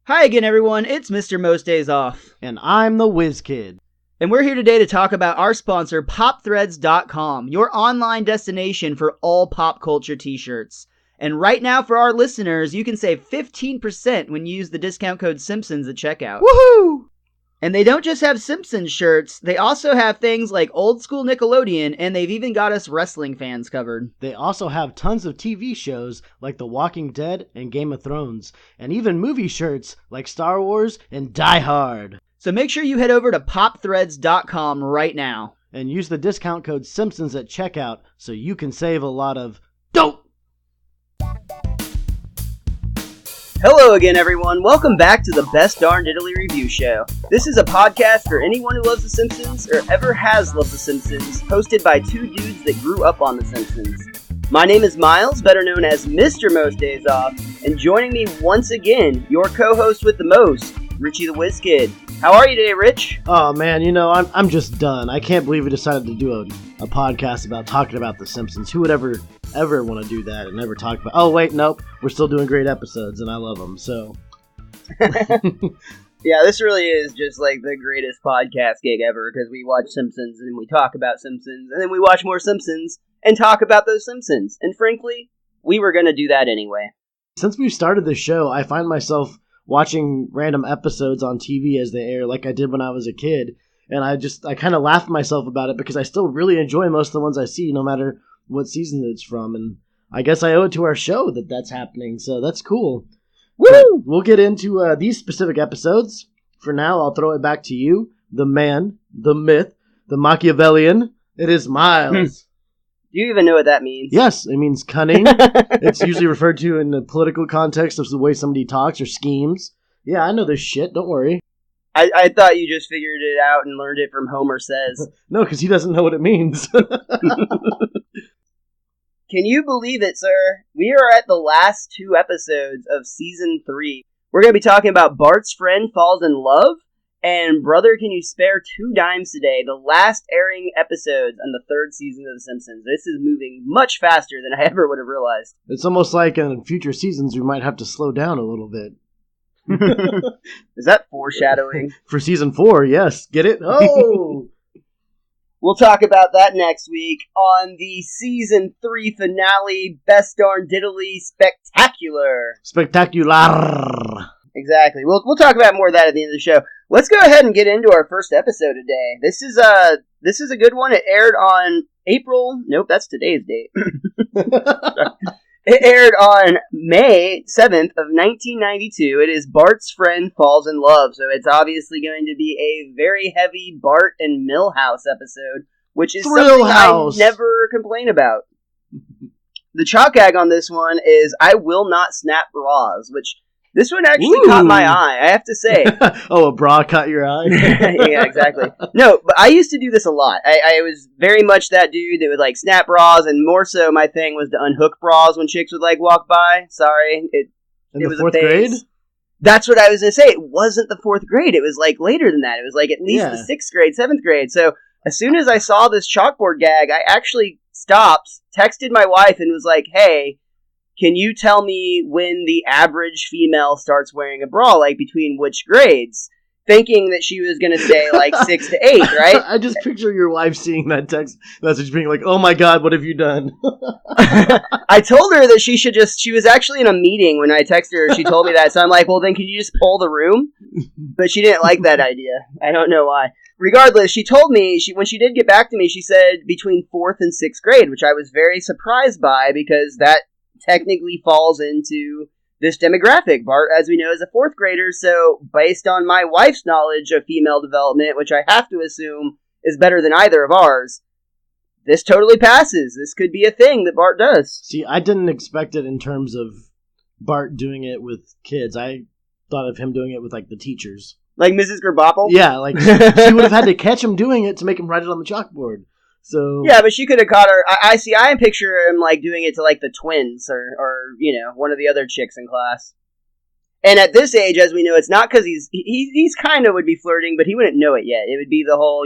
Hi again, everyone. It's MrMostDaysOff. And I'm the WizKid. And we're here today to talk about our sponsor, PopThreads.com, your online destination for all pop culture t-shirts. And right now, for our listeners, you can save 15% when you use the discount code Simpsons at checkout. Woohoo! And they don't just have Simpsons shirts, they also have things like old school Nickelodeon, and they've even got us wrestling fans covered. They also have tons of TV shows like The Walking Dead and Game of Thrones, and even movie shirts like Star Wars and Die Hard. So make sure you head over to PopThreads.com right now. And use the discount code Simpsons at checkout so you can save a lot of dope! Hello again, everyone. Welcome back to the Best Darn Diddly Review Show. This is a podcast for anyone who loves The Simpsons or ever has loved The Simpsons, hosted by two dudes that grew up on The Simpsons. My name is Miles, better known as MrMostDaysOff, and joining me once again, your co-host with the most, Richie the WizKid. How are you today, Rich? Oh man, I'm just done. I can't believe we decided to do a podcast about talking about The Simpsons. Who would ever want to do that and ever talk about... Oh wait, nope. We're still doing great episodes and I love them, so... Yeah, this really is just like the greatest podcast gig ever, because we watch Simpsons and we talk about Simpsons, and then we watch more Simpsons and talk about those Simpsons. And frankly, we were going to do that anyway. Since we started this show, I find myself watching random episodes on TV as they air, like I did when I was a kid, and I kind of laugh at myself about it because I still really enjoy most of the ones I see, no matter what season it's from, and I guess I owe it to our show that that's happening, so that's cool. Woo! We'll get into these specific episodes. For now, I'll throw it back to you, the man, the myth, the Machiavellian. It is Miles. Do you even know what that means? Yes, it means cunning. It's usually referred to in the political context of the way somebody talks or schemes. Yeah, I know this shit, don't worry. I thought you just figured it out and learned it from Homer Says. No, because he doesn't know what it means. Can you believe it, sir? We are at the last two episodes of Season 3. We're going to be talking about Bart's Friend Falls in Love and Brother Can You Spare 2 Dimes Today, the last airing episodes on the third season of The Simpsons. This is moving much faster than I ever would have realized. It's almost like in future seasons we might have to slow down a little bit. Is that foreshadowing? For Season 4, yes. Get it? Oh! We'll talk about that next week on the Season 3 finale, Best Darn Diddly Spectacular. Spectacular! Exactly. We'll talk about more of that at the end of the show. Let's go ahead and get into our first episode today. This is a good one. It aired on April... Nope, that's today's date. It aired on May 7th of 1992. It is Bart's Friend Falls in Love, so it's obviously going to be a very heavy Bart and Milhouse episode, which is something I never complain about. The chalk gag on this one is I will not snap bras, which this one actually caught my eye, I have to say. Oh, a bra caught your eye? Yeah, exactly. No, but I used to do this a lot. I was very much that dude that would, like, snap bras, and more so my thing was to unhook bras when chicks would, like, walk by. Sorry. It was fourth grade? That's what I was going to say. It wasn't the 4th grade. It was, like, later than that. It was, like, at least the 6th grade, 7th grade. So as soon as I saw this chalkboard gag, I actually stopped, texted my wife, and was like, hey... Can you tell me when the average female starts wearing a bra, like between which grades? Thinking that she was going to say like 6 to 8, right? I just picture your wife seeing that text message being like, oh my god, what have you done? I told her that she was actually in a meeting when I texted her. She told me that. So I'm like, well, then can you just poll the room? But she didn't like that idea. I don't know why. Regardless, she told me, when she did get back to me, she said between 4th and 6th grade, which I was very surprised by because that technically falls into this demographic. Bart, as we know, is a 4th grader, so based on my wife's knowledge of female development, which I have to assume is better than either of ours, this totally passes. This could be a thing that Bart does. See, I didn't expect it in terms of Bart doing it with kids. I thought of him doing it with, like, the teachers. Like Mrs. Gerbopple? Yeah, like, she would have had to catch him doing it to make him write it on the chalkboard. So yeah, but she could have caught her. I picture him like doing it to like the twins or one of the other chicks in class. And at this age, as we know, it's not because he's kind of would be flirting, but he wouldn't know it yet. It would be the whole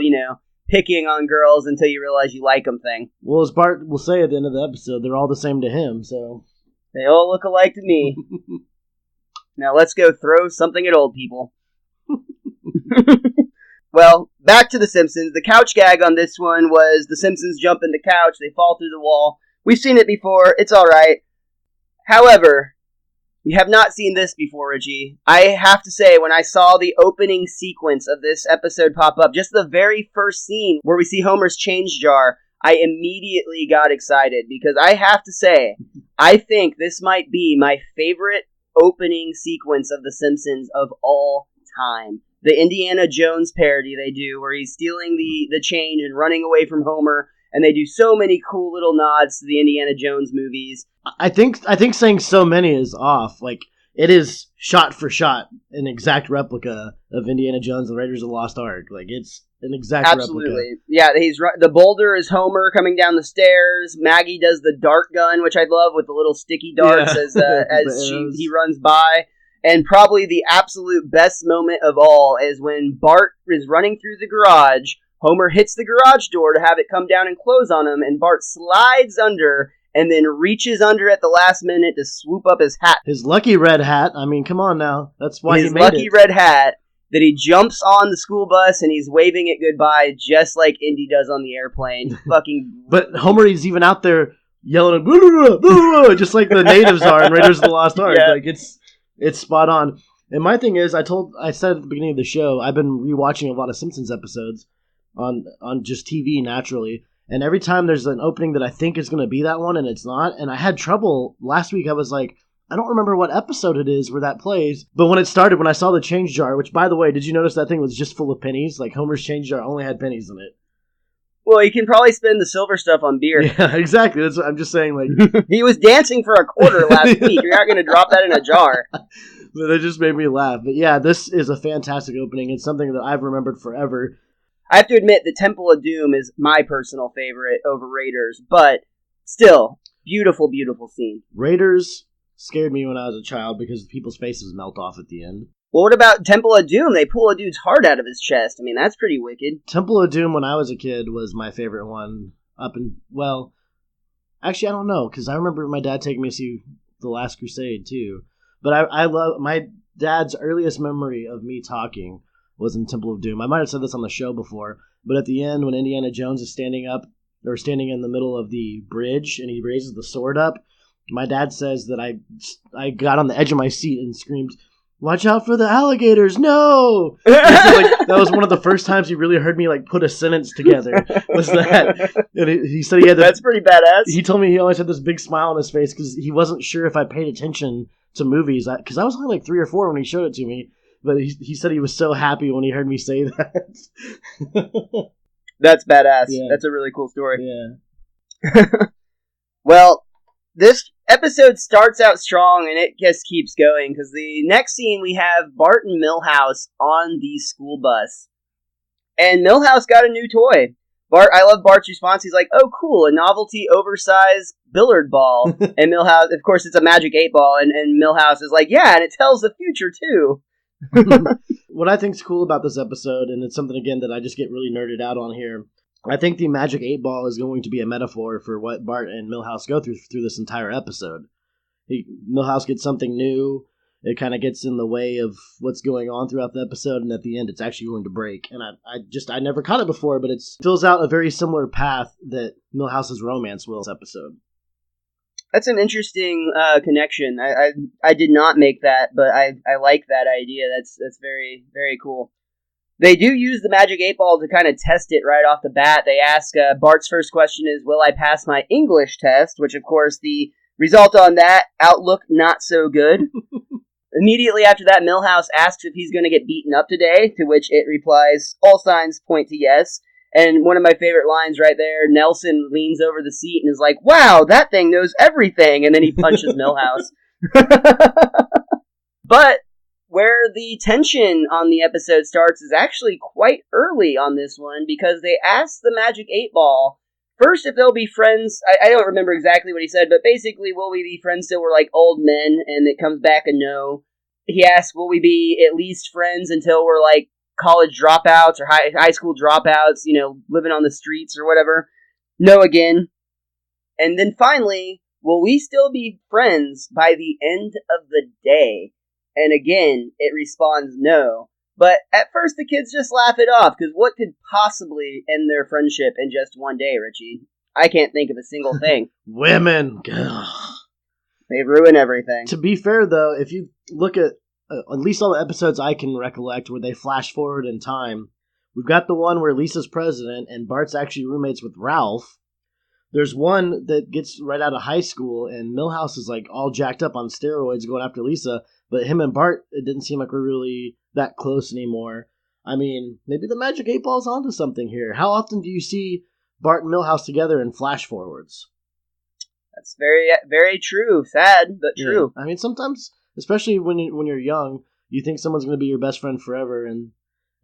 picking on girls until you realize you like them thing. Well, as Bart will say at the end of the episode, they're all the same to him. So they all look alike to me. Now let's go throw something at old people. Well, back to The Simpsons. The couch gag on this one was the Simpsons jump in the couch, they fall through the wall. We've seen it before, it's alright. However, we have not seen this before, Richie. I have to say, when I saw the opening sequence of this episode pop up, just the very first scene where we see Homer's change jar, I immediately got excited because I have to say, I think this might be my favorite opening sequence of The Simpsons of all time. The Indiana Jones parody they do, where he's stealing the change and running away from Homer, and they do so many cool little nods to the Indiana Jones movies. I think saying so many is off. Like, it is shot for shot an exact replica of Indiana Jones and the Raiders of the Lost Ark. Like, it's an exact Absolutely. replica. Yeah, the boulder is Homer coming down the stairs. Maggie does the dart gun, which I love, with the little sticky darts as he runs by. And probably the absolute best moment of all is when Bart is running through the garage. Homer hits the garage door to have it come down and close on him, and Bart slides under and then reaches under at the last minute to swoop up his hat. His lucky red hat. I mean, come on now. That's why he made it. His lucky red hat that he jumps on the school bus and he's waving it goodbye just like Indy does on the airplane. Fucking. But Homer is even out there yelling, blah, blah, blah, blah, just like the natives are in Raiders of the Lost Ark. Yeah. Like, it's spot on. And my thing is, I said at the beginning of the show, I've been rewatching a lot of Simpsons episodes on just TV naturally. And every time there's an opening that I think is going to be that one, and it's not. And I had trouble last week. I was like, I don't remember what episode it is where that plays. But when it started, when I saw the change jar, which, by the way, did you notice that thing was just full of pennies? Like, Homer's change jar only had pennies in it. Well, you can probably spend the silver stuff on beer. Yeah, exactly. That's what I'm just saying. Like, he was dancing for a quarter last week. You're not going to drop that in a jar. But that just made me laugh. But yeah, this is a fantastic opening. It's something that I've remembered forever. I have to admit, the Temple of Doom is my personal favorite over Raiders, but still, beautiful, beautiful scene. Raiders scared me when I was a child because people's faces melt off at the end. Well, what about Temple of Doom? They pull a dude's heart out of his chest. I mean, that's pretty wicked. Temple of Doom, when I was a kid, was my favorite one. Actually, I don't know, because I remember my dad taking me to see The Last Crusade, too. But I love, my dad's earliest memory of me talking was in Temple of Doom. I might have said this on the show before, but at the end, when Indiana Jones is standing in the middle of the bridge, and he raises the sword up, my dad says that I got on the edge of my seat and screamed, "Watch out for the alligators, no!" That was one of the first times he really heard me put a sentence together, was that. And he said he had That's pretty badass. He told me he always had this big smile on his face because he wasn't sure if I paid attention to movies, because I was only 3 or 4 when he showed it to me, but he said he was so happy when he heard me say that. That's badass. Yeah. That's a really cool story. Yeah. Well, this episode starts out strong and it just keeps going because the next scene we have Bart and Milhouse on the school bus. And Milhouse got a new toy. I love Bart's response. He's like, "Oh, cool, a novelty oversized billiard ball." And Milhouse, of course, it's a magic 8-ball. And Milhouse is like, "Yeah, and it tells the future, too." What I think's cool about this episode, and it's something, again, that I just get really nerded out on here, I think the magic 8-ball is going to be a metaphor for what Bart and Milhouse go through this entire episode. Milhouse gets something new. It kind of gets in the way of what's going on throughout the episode, and at the end, it's actually going to break. And I never caught it before, but it fills out a very similar path that Milhouse's romance will this episode. That's an interesting connection. I did not make that, but I like that idea. That's very, very cool. They do use the magic 8-ball to kind of test it right off the bat. They ask, Bart's first question is, "Will I pass my English test?" Which, of course, the result on that, outlook not so good. Immediately after that, Milhouse asks if he's going to get beaten up today, to which it replies, "All signs point to yes." And one of my favorite lines right there, Nelson leans over the seat and is like, "Wow, that thing knows everything," and then he punches Milhouse. But where the tension on the episode starts is actually quite early on this one, because they ask the magic 8-ball first if they'll be friends. I don't remember exactly what he said, but basically, will we be friends till we're old men? And it comes back a no. He asks, will we be at least friends until we're college dropouts or high school dropouts, living on the streets or whatever? No again. And then finally, will we still be friends by the end of the day? And again, it responds no. But at first the kids just laugh it off, because what could possibly end their friendship in just one day, Richie? I can't think of a single thing. Women. They ruin everything. To be fair, though, if you look at least all the episodes I can recollect where they flash forward in time, we've got the one where Lisa's president and Bart's actually roommates with Ralph. There's one that gets right out of high school, and Milhouse is like all jacked up on steroids going after Lisa, but him and Bart, it didn't seem like we're really that close anymore. I mean, maybe the Magic 8 Ball's onto something here. How often do you see Bart and Milhouse together in flash forwards? That's very, very true. Sad, but true. Yeah. I mean, sometimes, especially when you're young, you think someone's going to be your best friend forever, and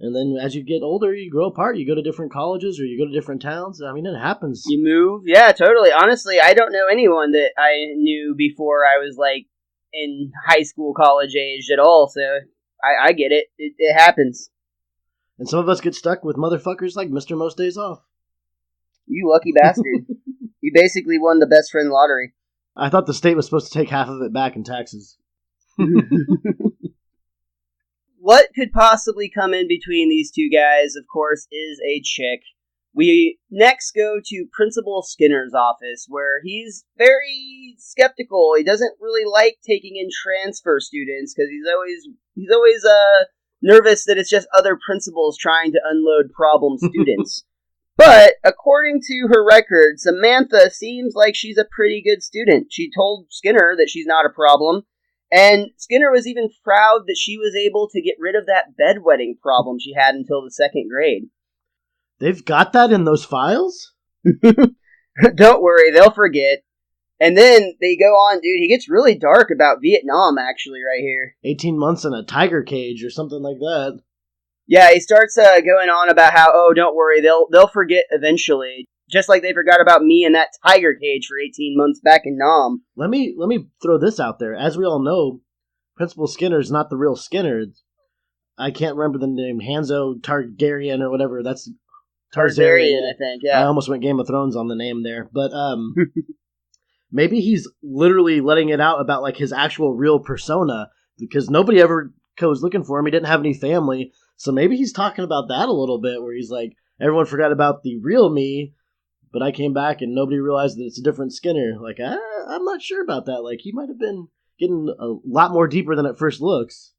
then as you get older, you grow apart. You go to different colleges or you go to different towns. I mean, it happens. You move. Yeah, totally. Honestly, I don't know anyone that I knew before I was, like, in high school, college age at all, so I get it. It happens. And some of us get stuck with motherfuckers like MrMostDaysOff. You lucky bastard. You basically won the best friend lottery. I thought the state was supposed to take half of it back in taxes. What could possibly come in between these two guys, of course, is a chick. We next go to Principal Skinner's office, where he's very skeptical. He doesn't really like taking in transfer students, because he's always nervous that it's just other principals trying to unload problem students. But, according to her record, Samantha seems like she's a pretty good student. She told Skinner that she's not a problem, and Skinner was even proud that she was able to get rid of that bedwetting problem she had until the second grade. They've got that in those files? Don't worry, they'll forget. And then they go on, dude, he gets really dark about Vietnam, actually, right here. 18 months in a tiger cage or something like that. Yeah, he starts going on about how, oh, don't worry, they'll forget eventually. Just like they forgot about me in that tiger cage for 18 months back in Nam. Let me throw this out there. As we all know, Principal Skinner's not the real Skinner. I can't remember the name. Hanzo Targaryen or whatever. That's Targaryen, I think, yeah. I almost went Game of Thrones on the name there. But maybe he's literally letting it out about like his actual real persona, because nobody ever goes looking for him. He didn't have any family. So maybe he's talking about that a little bit, where he's like, everyone forgot about the real me, but I came back and nobody realized that it's a different Skinner. Like, I'm not sure about that. Like, he might have been getting a lot more deeper than it first looks.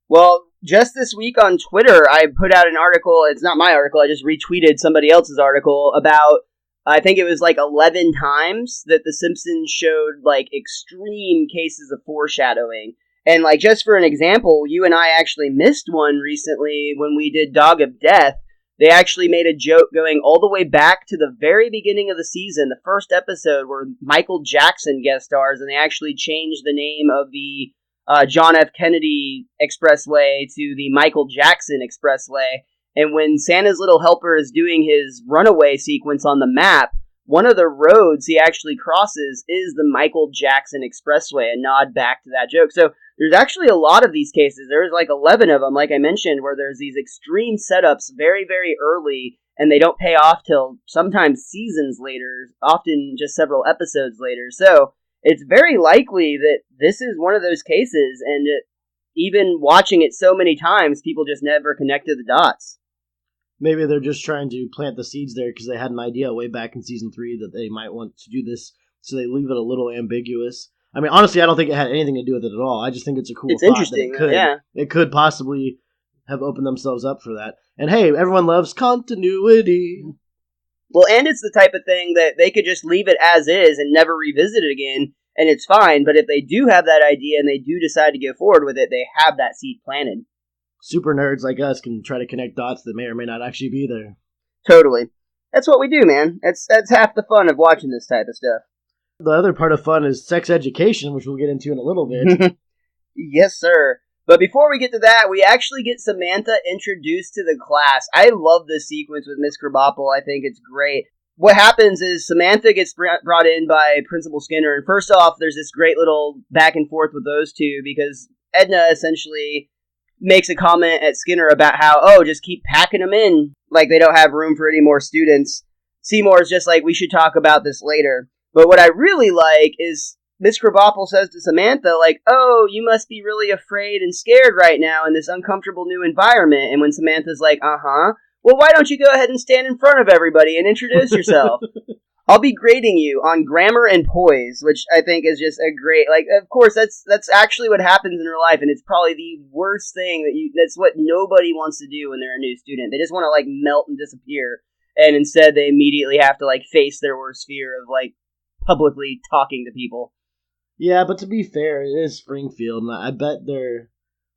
Well, just this week on Twitter, I put out an article. It's not my article. I just retweeted somebody else's article about, I think it was like 11 times that The Simpsons showed like extreme cases of foreshadowing. And like, just for an example, you and I actually missed one recently when we did Dog of Death. They actually made a joke going all the way back to the very beginning of the season, the first episode where Michael Jackson guest stars, and they actually changed the name of the John F. Kennedy Expressway to the Michael Jackson Expressway. And when Santa's Little Helper is doing his runaway sequence on the map, one of the roads he actually crosses is the Michael Jackson Expressway, a nod back to that joke. So there's actually a lot of these cases. There's like 11 of them, like I mentioned, where there's these extreme setups very, very early, and they don't pay off till sometimes seasons later, often just several episodes later. So it's very likely that this is one of those cases, and even watching it so many times, people just never connected the dots. Maybe they're just trying to plant the seeds there because they had an idea way back in season 3 that they might want to do this, so they leave it a little ambiguous. I mean, honestly, I don't think it had anything to do with it at all. I just think it's a cool thought. It's interesting, it could possibly have opened themselves up for that. And hey, everyone loves continuity. Well, and it's the type of thing that they could just leave it as is and never revisit it again, and it's fine. But if they do have that idea and they do decide to go forward with it, they have that seed planted. Super nerds like us can try to connect dots that may or may not actually be there. Totally. That's what we do, man. That's half the fun of watching this type of stuff. The other part of fun is sex education, which we'll get into in a little bit. Yes, sir. But before we get to that, we actually get Samantha introduced to the class. I love this sequence with Miss Krabappel. I think it's great. What happens is Samantha gets brought in by Principal Skinner, and first off, there's this great little back and forth with those two, because Edna essentially makes a comment at Skinner about how, oh, just keep packing them in, like they don't have room for any more students. Seymour's just like, we should talk about this later. But what I really like is Miss Krabappel says to Samantha, like, oh, you must be really afraid and scared right now in this uncomfortable new environment. And when Samantha's like, uh-huh, well, why don't you go ahead and stand in front of everybody and introduce yourself? I'll be grading you on grammar and poise, which I think is just a great, like, of course, that's actually what happens in real life, and it's probably the worst thing that's what nobody wants to do when they're a new student. They just want to, like, melt and disappear, and instead they immediately have to, like, face their worst fear of, like, publicly talking to people. Yeah, but to be fair, it is Springfield, and I bet they're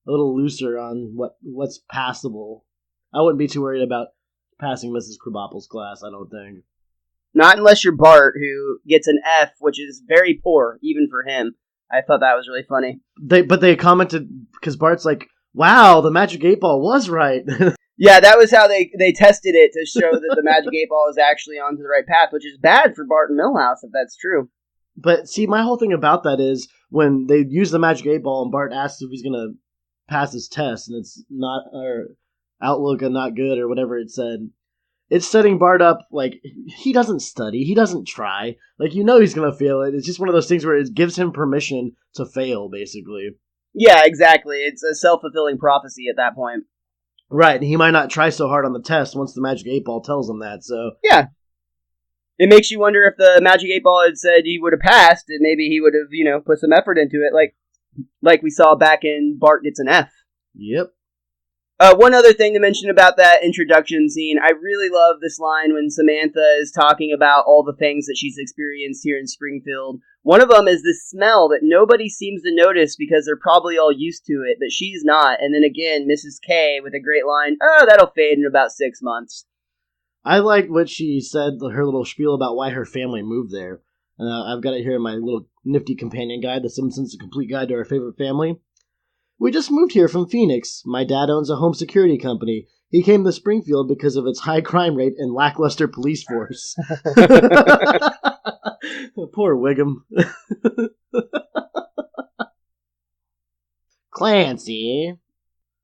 a little looser on what's passable. I wouldn't be too worried about passing Mrs. Krabappel's class, I don't think. Not unless you're Bart, who gets an F, which is very poor, even for him. I thought that was really funny. But they commented, because Bart's like, wow, the Magic 8 Ball was right. Yeah, that was how they tested it, to show that the Magic 8 Ball is actually onto the right path, which is bad for Bart and Milhouse, if that's true. But see, my whole thing about that is, when they use the Magic 8 Ball and Bart asks if he's going to pass his test, and it's not, or outlook and not good, or whatever it said, it's setting Bart up, like, he doesn't study, he doesn't try. Like, you know he's going to fail it. It's just one of those things where it gives him permission to fail, basically. Yeah, exactly. It's a self-fulfilling prophecy at that point. Right, and he might not try so hard on the test once the Magic 8 Ball tells him that, so... Yeah. It makes you wonder if the Magic 8 Ball had said he would have passed, and maybe he would have, put some effort into it, like we saw back in Bart Gets an F. Yep. One other thing to mention about that introduction scene, I really love this line when Samantha is talking about all the things that she's experienced here in Springfield. One of them is this smell that nobody seems to notice because they're probably all used to it, but she's not. And then again, Mrs. K with a great line, oh, that'll fade in about 6 months. I like what she said, her little spiel about why her family moved there. I've got it here in my little nifty companion guide, The Simpsons, A Complete Guide to Our Favorite Family. We just moved here from Phoenix. My dad owns a home security company. He came to Springfield because of its high crime rate and lackluster police force. Poor Wiggum. Clancy.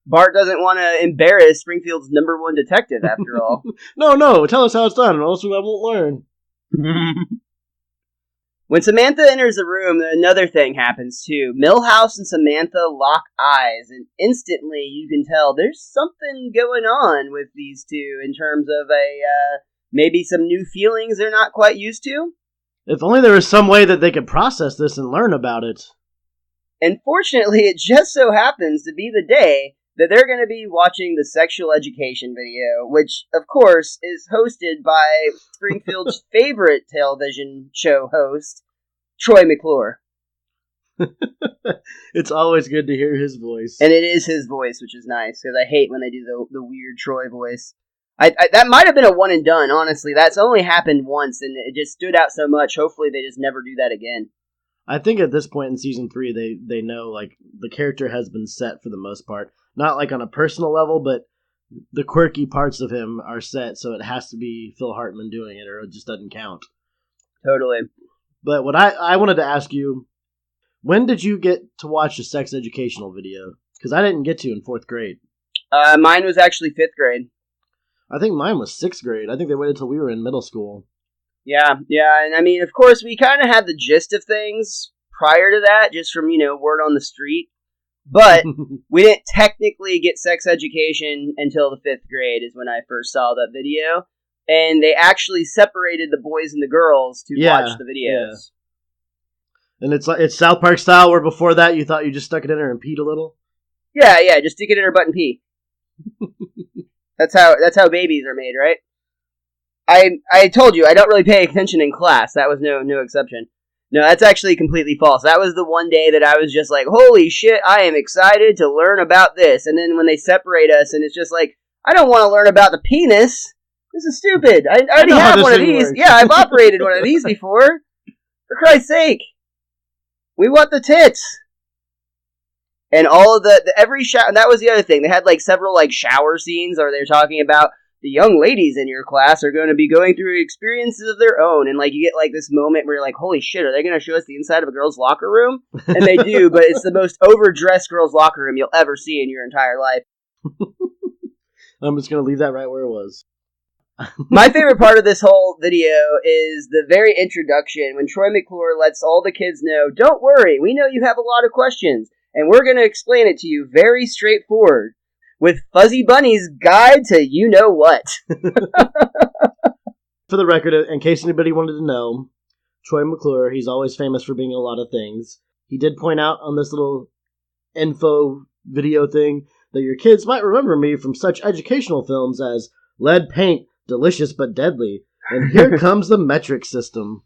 Bart doesn't want to embarrass Springfield's #1 detective, after all. No, tell us how it's done, or else I won't learn. When Samantha enters the room, another thing happens too. Milhouse and Samantha lock eyes, and instantly you can tell there's something going on with these two in terms of maybe some new feelings they're not quite used to. If only there was some way that they could process this and learn about it. And fortunately, it just so happens to be the day that they're going to be watching the sexual education video, which, of course, is hosted by Springfield's favorite television show host, Troy McClure. It's always good to hear his voice. And it is his voice, which is nice, because I hate when they do the weird Troy voice. That might have been a one and done, honestly. That's only happened once, and it just stood out so much. Hopefully they just never do that again. I think at this point in Season 3, they know, like, the character has been set for the most part. Not, like, on a personal level, but the quirky parts of him are set, so it has to be Phil Hartman doing it, or it just doesn't count. Totally. But what I wanted to ask you, when did you get to watch the sex educational video? Because I didn't get to in 4th grade. Mine was actually 5th grade. I think mine was 6th grade. I think they waited till we were in middle school. Yeah, and I mean, of course, we kind of had the gist of things prior to that, just from, word on the street. But we didn't technically get sex education until the 5th grade is when I first saw that video. And they actually separated the boys and the girls to watch the videos. Yeah. And it's South Park style, where before that you thought you just stuck it in her and peed a little? Yeah, just stick it in her butt and pee. That's how babies are made, right? I told you, I don't really pay attention in class. That was no exception. No, that's actually completely false. That was the one day that I was just like, holy shit, I am excited to learn about this. And then when they separate us, and it's just like, I don't want to learn about the penis. This is stupid. I already have one of these. Works. Yeah, I've operated one of these before. For Christ's sake. We want the tits. And all of every shower, and that was the other thing. They had several shower scenes, or they're talking about the young ladies in your class are going to be going through experiences of their own. And you get this moment where you're like, holy shit, are they going to show us the inside of a girl's locker room? And they do, but it's the most overdressed girl's locker room you'll ever see in your entire life. I'm just going to leave that right where it was. My favorite part of this whole video is the very introduction when Troy McClure lets all the kids know, don't worry, we know you have a lot of questions, and we're going to explain it to you very straightforward with Fuzzy Bunny's Guide to You-Know-What. For the record, in case anybody wanted to know, Troy McClure, he's always famous for being a lot of things. He did point out on this little info video thing that your kids might remember me from such educational films as Lead Paint, Delicious but Deadly, and Here Comes the Metric System.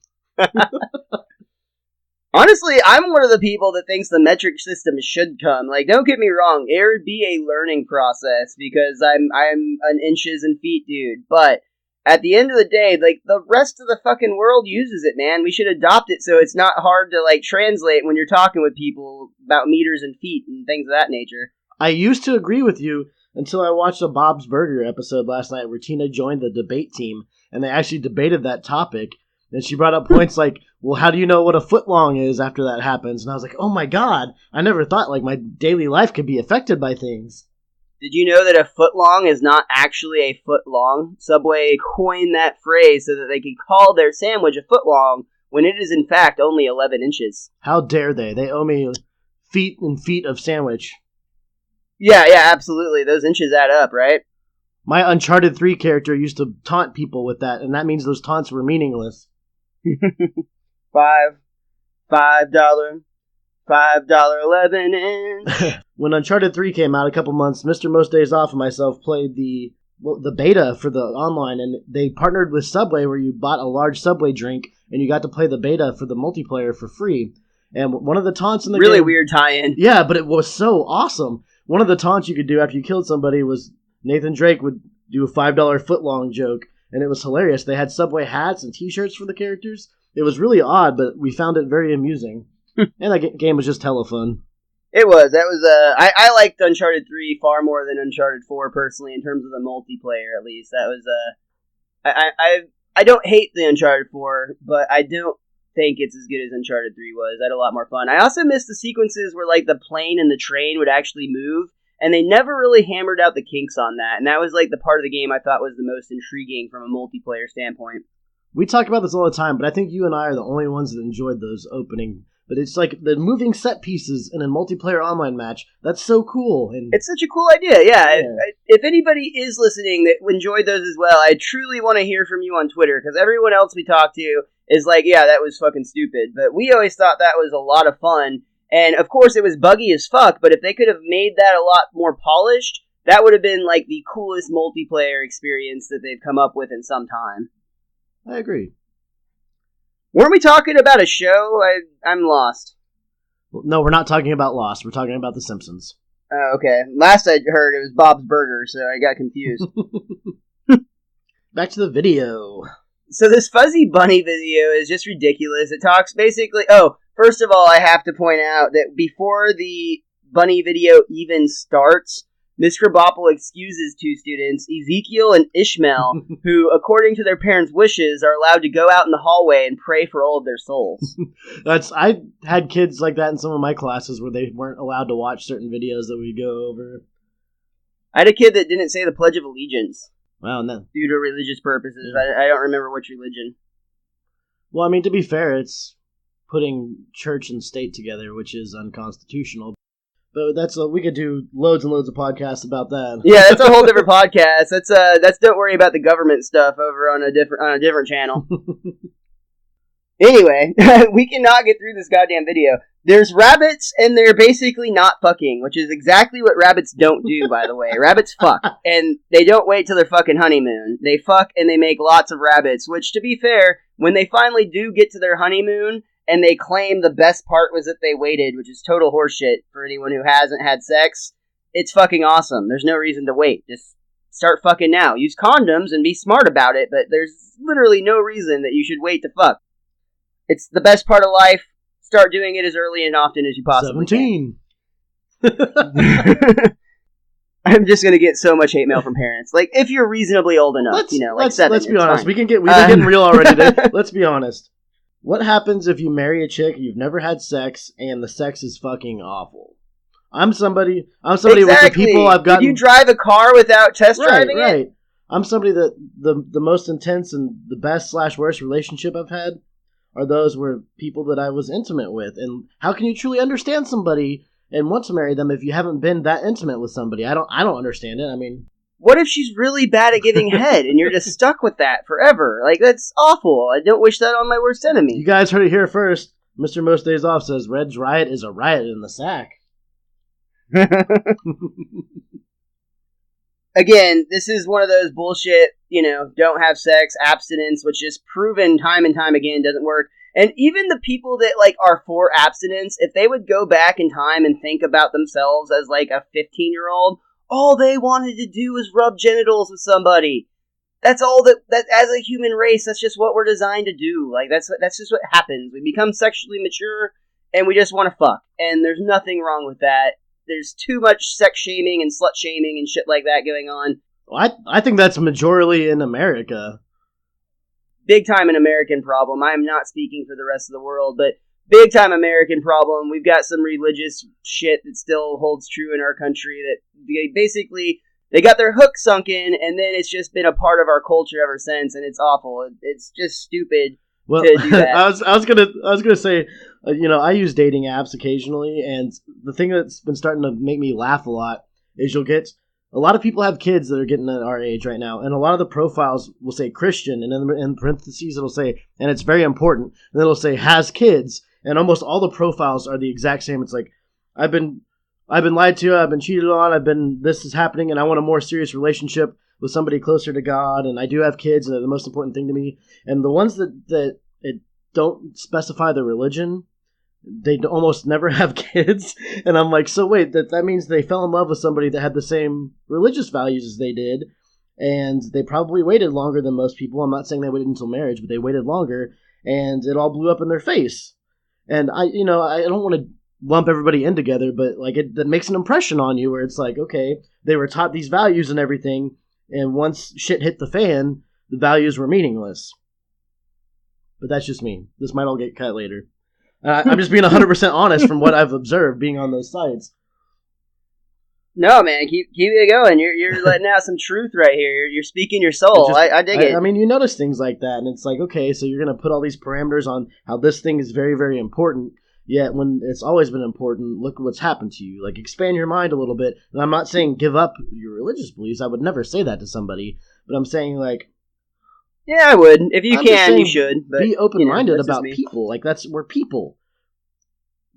Honestly, I'm one of the people that thinks the metric system should come. Like, don't get me wrong, it would be a learning process because I'm an inches and feet dude, but at the end of the day, like, the rest of the fucking world uses it, man. We should adopt it so it's not hard to, like, translate when you're talking with people about meters and feet and things of that nature. I used to agree with you until I watched a Bob's Burger episode last night where Tina joined the debate team, and they actually debated that topic, and she brought up points like, well, how do you know what a foot long is after that happens? And I was like, oh my god, I never thought, like, my daily life could be affected by things. Did you know that a foot long is not actually a foot long? Subway coined that phrase so that they could call their sandwich a foot long when it is in fact only 11 inches. How dare they? They owe me feet and feet of sandwich. Yeah, absolutely. Those inches add up, right? My Uncharted 3 character used to taunt people with that, and that means those taunts were meaningless. $5 11 inch. When Uncharted 3 came out a couple months, MrMostDaysOff and myself played the beta for the online, and they partnered with Subway where you bought a large Subway drink and you got to play the beta for the multiplayer for free. And one of the taunts in the really game... weird tie-in. Yeah, but it was so awesome. One of the taunts you could do after you killed somebody was Nathan Drake would do a $5 footlong joke, and it was hilarious. They had Subway hats and t-shirts for the characters. It was really odd, but we found it very amusing. And that game was just hella fun. It was. That was I liked Uncharted 3 far more than Uncharted 4 personally in terms of the multiplayer at least. That was I don't hate the Uncharted 4, but I don't think it's as good as Uncharted 3 was. I had a lot more fun. I also missed the sequences where like the plane and the train would actually move, and they never really hammered out the kinks on that. And that was like the part of the game I thought was the most intriguing from a multiplayer standpoint. We talk about this all the time, but I think you and I are the only ones that enjoyed those opening. But it's like the moving set pieces in a multiplayer online match. That's so cool. And it's such a cool idea, yeah. If anybody is listening that enjoyed those as well, I truly want to hear from you on Twitter, because everyone else we talk to is like, yeah, that was fucking stupid. But we always thought that was a lot of fun. And of course it was buggy as fuck, but if they could have made that a lot more polished, that would have been like the coolest multiplayer experience that they've come up with in some time. I agree. Weren't we talking about a show? I'm lost. No, we're not talking about Lost. We're talking about The Simpsons. Oh, okay. Last I heard, it was Bob's Burger, so I got confused. Back to the video. So this Fuzzy Bunny video is just ridiculous. It talks basically... Oh, first of all, I have to point out that before the Bunny video even starts, Miss Krabappel excuses two students, Ezekiel and Ishmael, who, according to their parents' wishes, are allowed to go out in the hallway and pray for all of their souls. I had kids like that in some of my classes where they weren't allowed to watch certain videos that we go over. I had a kid that didn't say the Pledge of Allegiance. Wow, no. Due to religious purposes. Yeah. I don't remember which religion. Well, I mean, to be fair, it's putting church and state together, which is unconstitutional. But we could do loads and loads of podcasts about that. Yeah, that's a whole different podcast. That's don't worry about the government stuff over on a different channel. Anyway, we cannot get through this goddamn video. There's rabbits, and they're basically not fucking, which is exactly what rabbits don't do, by the way. Rabbits fuck, and they don't wait till their fucking honeymoon. They fuck, and they make lots of rabbits, which, to be fair, when they finally do get to their honeymoon, and they claim the best part was that they waited, which is total horseshit for anyone who hasn't had sex, it's fucking awesome. There's no reason to wait. Just start fucking now. Use condoms and be smart about it, but there's literally no reason that you should wait to fuck. It's the best part of life. Start doing it as early and often as you possibly 17. Can. I'm just going to get so much hate mail from parents. Like, if you're reasonably old enough, like 7. Let's be honest. Fine. We've been getting real already today. Let's be honest. What happens if you marry a chick, you've never had sex, and the sex is fucking awful? I'm somebody exactly. with the people I've gotten... Did you drive a car without test driving it? Right. I'm somebody that the most intense and the best / worst relationship I've had are those where people that I was intimate with. And how can you truly understand somebody and want to marry them if you haven't been that intimate with somebody? I don't understand it. I mean, what if she's really bad at giving head and you're just stuck with that forever? Like, that's awful. I don't wish that on my worst enemy. You guys heard it here first. Mr. Most Days Off says Red's riot is a riot in the sack. Again, this is one of those bullshit, don't have sex, abstinence, which is proven time and time again doesn't work. And even the people that, are for abstinence, if they would go back in time and think about themselves as, a 15-year-old, all they wanted to do was rub genitals with somebody. That's all that as a human race, that's just what we're designed to do. That's just what happens. We become sexually mature, and we just want to fuck. And there's nothing wrong with that. There's too much sex shaming and slut shaming and shit like that going on. Well, I think that's majorly in America. Big time an American problem. I'm not speaking for the rest of the world, but big time American problem. We've got some religious shit that still holds true in our country that they got their hook sunk in, and then it's just been a part of our culture ever since, and it's awful. It's just stupid to do that. I was gonna say, I use dating apps occasionally, and the thing that's been starting to make me laugh a lot is you'll get a lot of people have kids that are getting at our age right now, and a lot of the profiles will say Christian, and in parentheses it'll say, and it's very important, and then it'll say has kids, and almost all the profiles are the exact same. It's like, I've been lied to, I've been cheated on, this is happening, and I want a more serious relationship with somebody closer to God, and I do have kids, and they're the most important thing to me. And the ones that don't specify the religion, they almost never have kids. And I'm like, so wait, that means they fell in love with somebody that had the same religious values as they did, and they probably waited longer than most people. I'm not saying they waited until marriage, but they waited longer, and it all blew up in their face. And I don't want to lump everybody in together, but that makes an impression on you where it's like, okay, they were taught these values and everything, and once shit hit the fan, the values were meaningless. But that's just me. This might all get cut later. I'm just being 100% honest from what I've observed being on those sites. No, man, keep it going. You're letting out some truth right here. You're speaking your soul. I dig it. I mean, you notice things like that, and it's like, okay, so you're going to put all these parameters on how this thing is very, very important, yet when it's always been important, look what's happened to you. Expand your mind a little bit. And I'm not saying give up your religious beliefs. I would never say that to somebody. But I'm saying, yeah, I would. If you can, you should. But, be open-minded about people. We're people.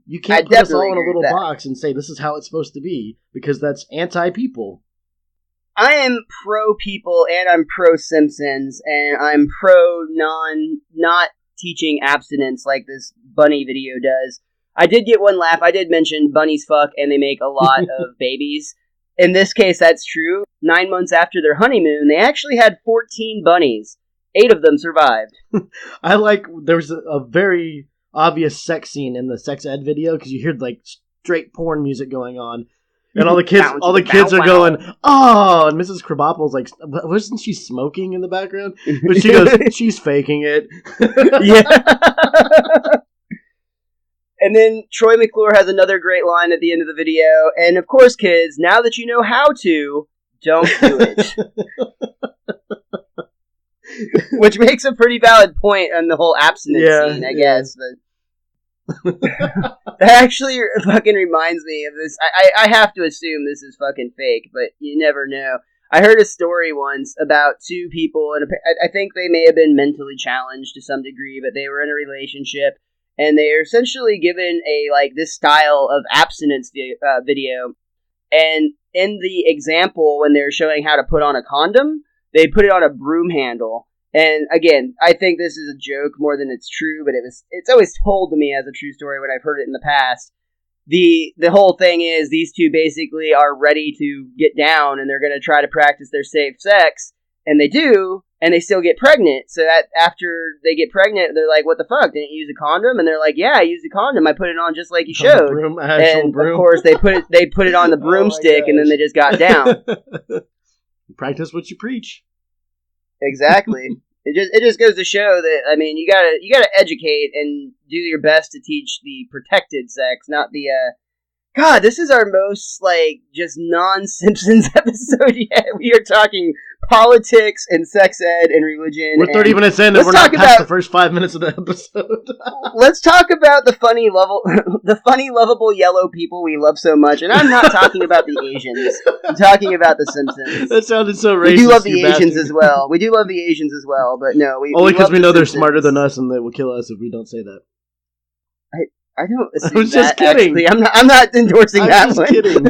You can't put us all in a little box and say this is how it's supposed to be, because that's anti-people. I am pro-people, and I'm pro-Simpsons, and I'm not teaching abstinence like this bunny video does. I did get one laugh. I did mention bunnies fuck, and they make a lot of babies. In this case, that's true. 9 months after their honeymoon, they actually had 14 bunnies. 8 of them survived. There's a very obvious sex scene in the sex ed video, because you hear straight porn music going on, and all the kids are going, oh, and Mrs. Krabappel's like, wasn't she smoking in the background? But she goes, she's faking it. Yeah. And then Troy McClure has another great line at the end of the video, and of course, kids, now that you know how to, don't do it. Which makes a pretty valid point on the whole abstinence scene, I guess. But that actually fucking reminds me of this. I have to assume this is fucking fake, but you never know. I heard a story once about 2 people, and I think they may have been mentally challenged to some degree, but they were in a relationship, and they are essentially given this style of abstinence video. And in the example, when they're showing how to put on a condom, they put it on a broom handle. And again, I think this is a joke more than it's true, but it's always told to me as a true story when I've heard it in the past. The whole thing is these 2 basically are ready to get down, and they're going to try to practice their safe sex, and they do, and they still get pregnant. So after they get pregnant, they're like, what the fuck, didn't you use a condom? And they're like, yeah, I used a condom, I put it on just like you showed. Broom. Of course they put it on the broomstick, and then they just got down. Practice what you preach. Exactly. It just goes to show that, I mean, you gotta educate and do your best to teach the protected sex, not the God, this is our most just non-Simpsons episode yet. We are talking politics and sex ed and religion. We're 30 minutes in and we're not past the first 5 minutes of the episode. Let's talk about the funny, lovable yellow people we love so much. And I'm not talking about the Asians. I'm talking about the Simpsons. That sounded so racist. We do love the Asians as well. We do love the Asians as well, but no. Only because we know they're smarter than us and they will kill us if we don't say that. I don't assume I was just kidding. Actually. I'm not endorsing that one. I'm just kidding.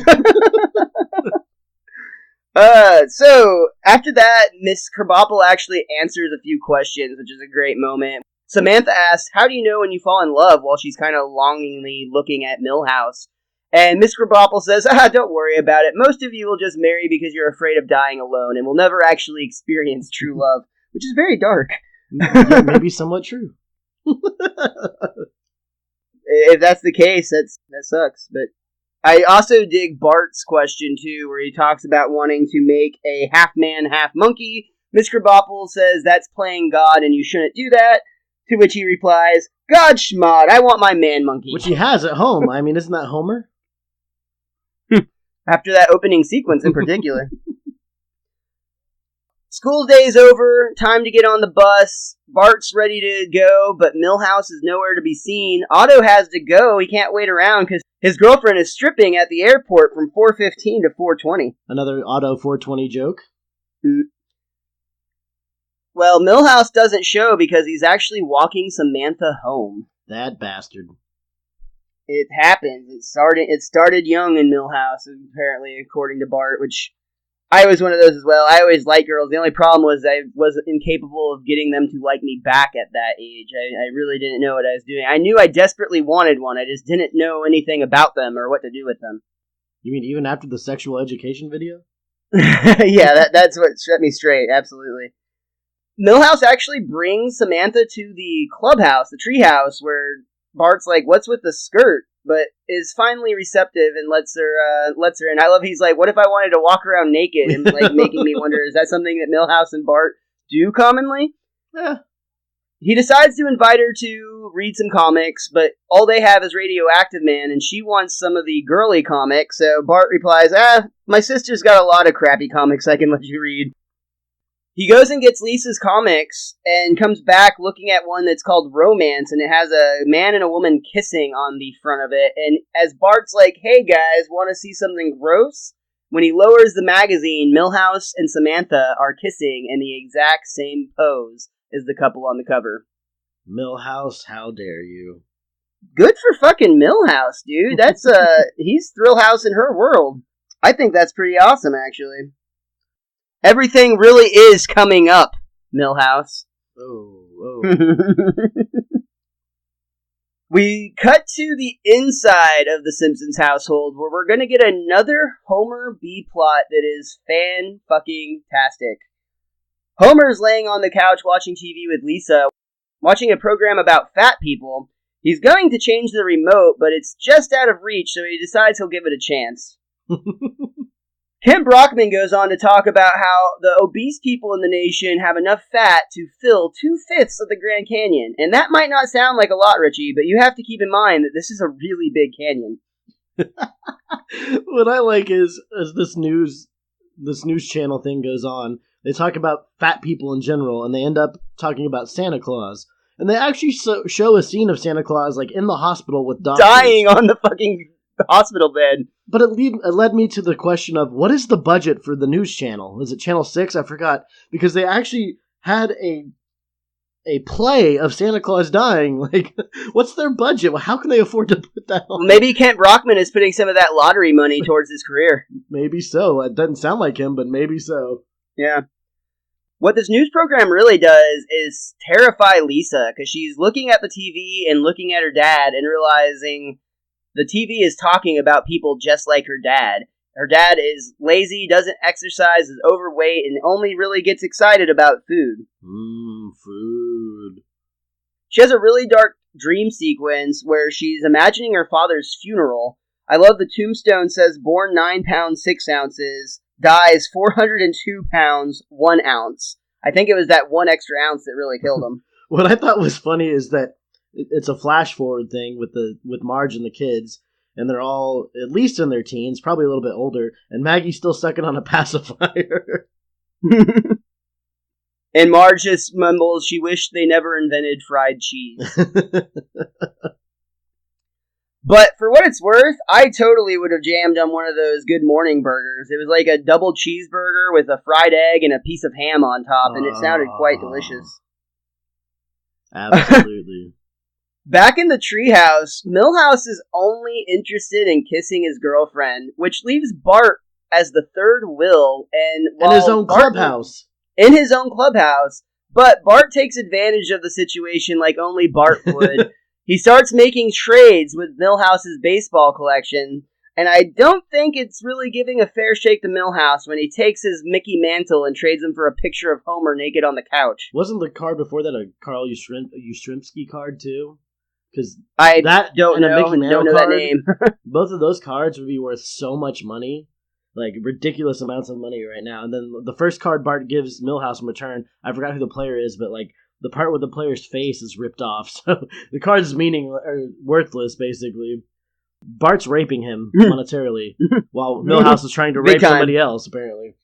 So, after that, Miss Krabappel actually answers a few questions, which is a great moment. Samantha asks, how do you know when you fall in love, while she's kind of longingly looking at Milhouse? And Miss Krabappel says, don't worry about it. Most of you will just marry because you're afraid of dying alone and will never actually experience true love, which is very dark. Yeah, maybe somewhat true. If that's the case, that sucks, but... I also dig Bart's question, too, where he talks about wanting to make a half-man, half-monkey. Miss Krabappel says that's playing God and you shouldn't do that, to which he replies, God schmod, I want my man-monkey. Which he has at home. I mean, isn't that Homer? After that opening sequence in particular. School day's over, time to get on the bus. Bart's ready to go, but Milhouse is nowhere to be seen. Otto has to go, he can't wait around because his girlfriend is stripping at the airport from 4:15 to 4:20. Another Otto 4:20 joke? Well, Milhouse doesn't show because he's actually walking Samantha home. That bastard. It happens. It started young in Milhouse, apparently, according to Bart, which... I was one of those as well. I always liked girls. The only problem was I was incapable of getting them to like me back at that age. I really didn't know what I was doing. I knew I desperately wanted one. I just didn't know anything about them or what to do with them. You mean even after the sexual education video? Yeah, that's what set me straight. Absolutely. Milhouse actually brings Samantha to the clubhouse, the treehouse, where Bart's like, what's with the skirt? But is finally receptive and lets her in. I love he's like, what if I wanted to walk around naked? And like making me wonder, is that something that Milhouse and Bart do commonly? Yeah. He decides to invite her to read some comics, but all they have is Radioactive Man, and she wants some of the girly comics, so Bart replies, my sister's got a lot of crappy comics I can let you read. He goes and gets Lisa's comics, and comes back looking at one that's called Romance, and it has a man and a woman kissing on the front of it, and as Bart's like, hey guys, want to see something gross? When he lowers the magazine, Milhouse and Samantha are kissing in the exact same pose as the couple on the cover. Milhouse, how dare you? Good for fucking Milhouse, dude. That's, he's Thrillhouse in her world. I think that's pretty awesome, actually. Everything really is coming up, Milhouse. Oh. We cut to the inside of the Simpsons household, where we're going to get another Homer B-plot that is fan-fucking-tastic. Homer's laying on the couch watching TV with Lisa, watching a program about fat people. He's going to change the remote, but it's just out of reach, so he decides he'll give it a chance. Kim Brockman goes on to talk about how the obese people in the nation have enough fat to fill 2/5 of the Grand Canyon. And that might not sound like a lot, Richie, but you have to keep in mind that this is a really big canyon. What I like is as this news channel thing goes on, they talk about fat people in general, and they end up talking about Santa Claus. And they actually show a scene of Santa Claus like in the hospital with doctors. Dying on the fucking hospital bed. But it led me to the question of, what is the budget for the news channel? Is it Channel 6? I forgot. Because they actually had a play of Santa Claus dying. Like, what's their budget? How can they afford to put that on? Maybe Kent Brockman is putting some of that lottery money towards his career. Maybe so. It doesn't sound like him, but maybe so. Yeah. What this news program really does is terrify Lisa, because she's looking at the TV and looking at her dad and realizing the TV is talking about people just like her dad. Her dad is lazy, doesn't exercise, is overweight, and only really gets excited about food. Food. She has a really dark dream sequence where she's imagining her father's funeral. I love the tombstone says, born 9 pounds 6 ounces, dies 402 pounds 1 ounce. I think it was that 1 extra ounce that really killed him. What I thought was funny is that it's a flash forward thing with Marge and the kids, and they're all at least in their teens, probably a little bit older, and Maggie's still sucking on a pacifier. And Marge just mumbles she wished they never invented fried cheese. But for what it's worth, I totally would have jammed on one of those Good Morning burgers. It was like a double cheeseburger with a fried egg and a piece of ham on top, and it sounded quite delicious. Absolutely. Back in the treehouse, Milhouse is only interested in kissing his girlfriend, which leaves Bart as the third wheel, and in his own clubhouse. In his own clubhouse. But Bart takes advantage of the situation like only Bart would. He starts making trades with Milhouse's baseball collection, and I don't think it's really giving a fair shake to Milhouse when he takes his Mickey Mantle and trades him for a picture of Homer naked on the couch. Wasn't the card before that a Carl Yastrzemski card too? Because I don't know that name. Both of those cards would be worth so much money. Like, ridiculous amounts of money right now. And then the first card Bart gives Milhouse in return, I forgot who the player is, but, like, the part with the player's face is ripped off. So the card's worthless, basically. Bart's raping him monetarily, while Milhouse is trying to rape somebody else, apparently.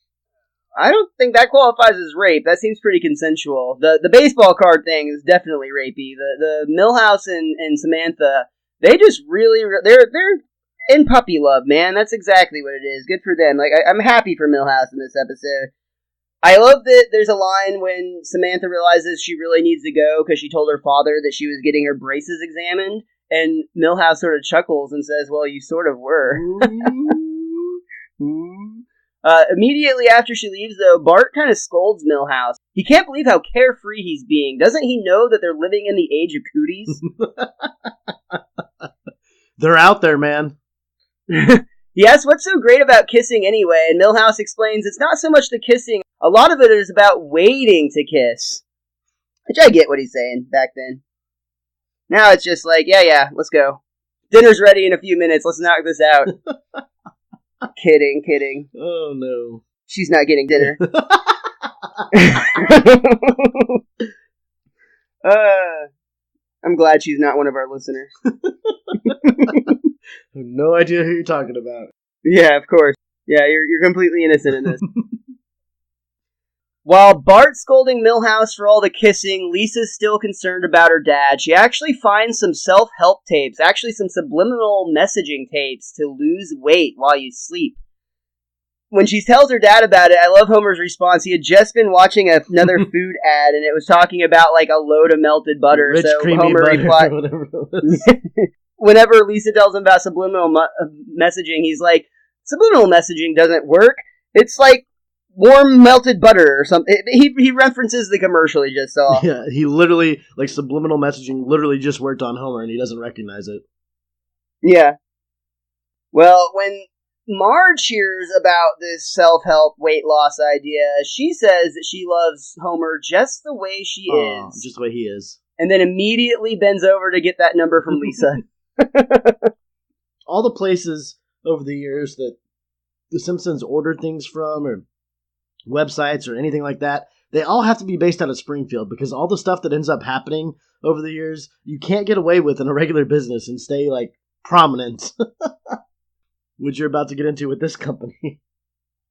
I don't think that qualifies as rape. That seems pretty consensual. The baseball card thing is definitely rapey. The Milhouse and Samantha, they just really... They're in puppy love, man. That's exactly what it is. Good for them. Like, I'm happy for Milhouse in this episode. I love that there's a line when Samantha realizes she really needs to go because she told her father that she was getting her braces examined, and Milhouse sort of chuckles and says, well, you sort of were. Immediately after she leaves, though, Bart kind of scolds Milhouse. He can't believe how carefree he's being. Doesn't he know that they're living in the age of cooties? They're out there, man. He asks what's so great about kissing anyway, and Milhouse explains it's not so much the kissing, a lot of it is about waiting to kiss. Which I get what he's saying back then. Now it's just like, yeah, let's go. Dinner's ready in a few minutes, let's knock this out. Kidding. Oh no. She's not getting dinner. I'm glad she's not one of our listeners. I have no idea who you're talking about. Yeah, of course. Yeah, you're completely innocent in this. While Bart's scolding Milhouse for all the kissing, Lisa's still concerned about her dad. She actually finds some self-help tapes, actually some subliminal messaging tapes to lose weight while you sleep. When she tells her dad about it, I love Homer's response. He had just been watching another food ad, and it was talking about like a load of melted butter. Rich, so creamy Homer butter, replied, whatever it was. Whenever Lisa tells him about subliminal messaging, he's like, subliminal messaging doesn't work. It's like warm melted butter or something. He references the commercial he just saw. Yeah, he literally, like, subliminal messaging literally just worked on Homer, and he doesn't recognize it. Yeah. Well, when Marge hears about this self-help weight loss idea, she says that she loves Homer just the way she is. Just the way he is. And then immediately bends over to get that number from Lisa. All the places over the years that the Simpsons ordered things from, or websites or anything like that, they all have to be based out of Springfield, because all the stuff that ends up happening over the years, you can't get away with in a regular business and stay, like, prominent. Which you're about to get into with this company.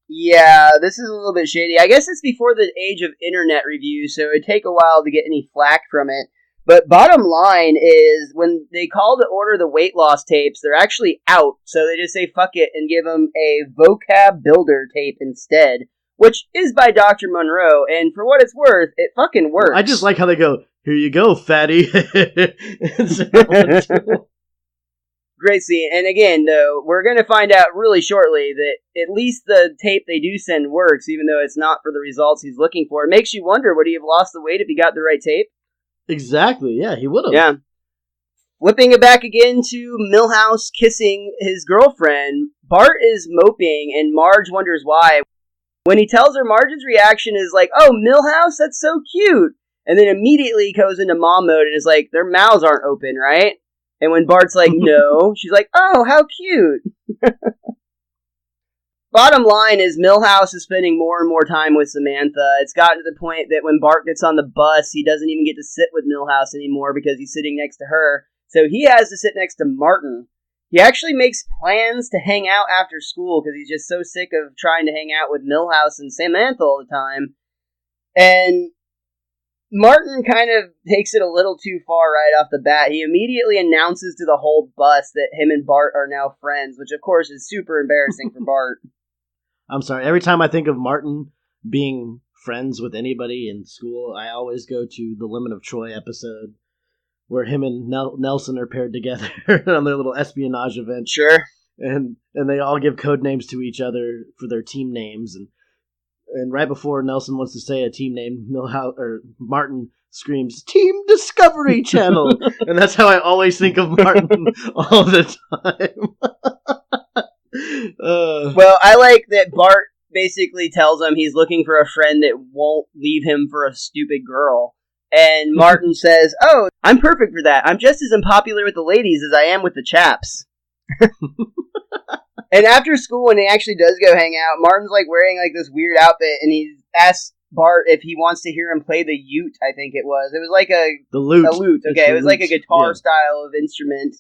Yeah, this is a little bit shady. I guess it's before the age of internet reviews, so it'd take a while to get any flack from it. But bottom line is, when they call to order the weight loss tapes, they're actually out, so they just say fuck it and give them a vocab builder tape instead, which is by Dr. Monroe, and for what it's worth, it fucking works. I just like how they go, here you go, fatty. Great scene. And again, though, we're going to find out really shortly that at least the tape they do send works, even though it's not for the results he's looking for. It makes you wonder, would he have lost the weight if he got the right tape? Exactly, yeah, he would have. Yeah. Flipping it back again to Milhouse kissing his girlfriend, Bart is moping, and Marge wonders why. When he tells her, Marge's reaction is like, oh, Milhouse, that's so cute. And then immediately goes into mom mode and is like, their mouths aren't open, right? And when Bart's like, no, she's like, oh, how cute. Bottom line is Milhouse is spending more and more time with Samantha. It's gotten to the point that when Bart gets on the bus, he doesn't even get to sit with Milhouse anymore because he's sitting next to her. So he has to sit next to Martin. He actually makes plans to hang out after school because he's just so sick of trying to hang out with Milhouse and Samantha all the time. And Martin kind of takes it a little too far right off the bat. He immediately announces to the whole bus that him and Bart are now friends, which of course is super embarrassing for Bart. I'm sorry, every time I think of Martin being friends with anybody in school, I always go to the Lemon of Troy episode where him and Nelson are paired together on their little espionage event. Sure. And they all give code names to each other for their team names. And right before Nelson wants to say a team name, Martin screams, Team Discovery Channel! And that's how I always think of Martin all the time. Well, I like that Bart basically tells him he's looking for a friend that won't leave him for a stupid girl. And Martin says, oh, I'm perfect for that. I'm just as unpopular with the ladies as I am with the chaps. And after school, when he actually does go hang out, Martin's like wearing like this weird outfit, and he asks Bart if he wants to hear him play the ute, I think it was. It was like the lute. Okay, it was like a guitar style of instrument.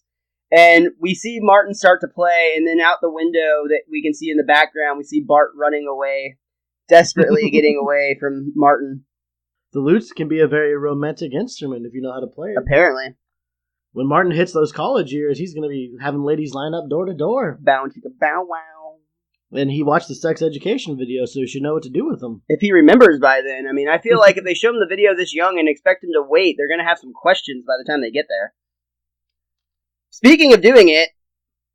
And we see Martin start to play, and then out the window that we can see in the background, we see Bart running away, desperately getting away from Martin. The lute can be a very romantic instrument if you know how to play it. Apparently. When Martin hits those college years, he's going to be having ladies line up door to door. Bow chicka bow wow. And he watched the sex education video, so he should know what to do with them. If he remembers by then. I mean, I feel like if they show him the video this young and expect him to wait, they're going to have some questions by the time they get there. Speaking of doing it,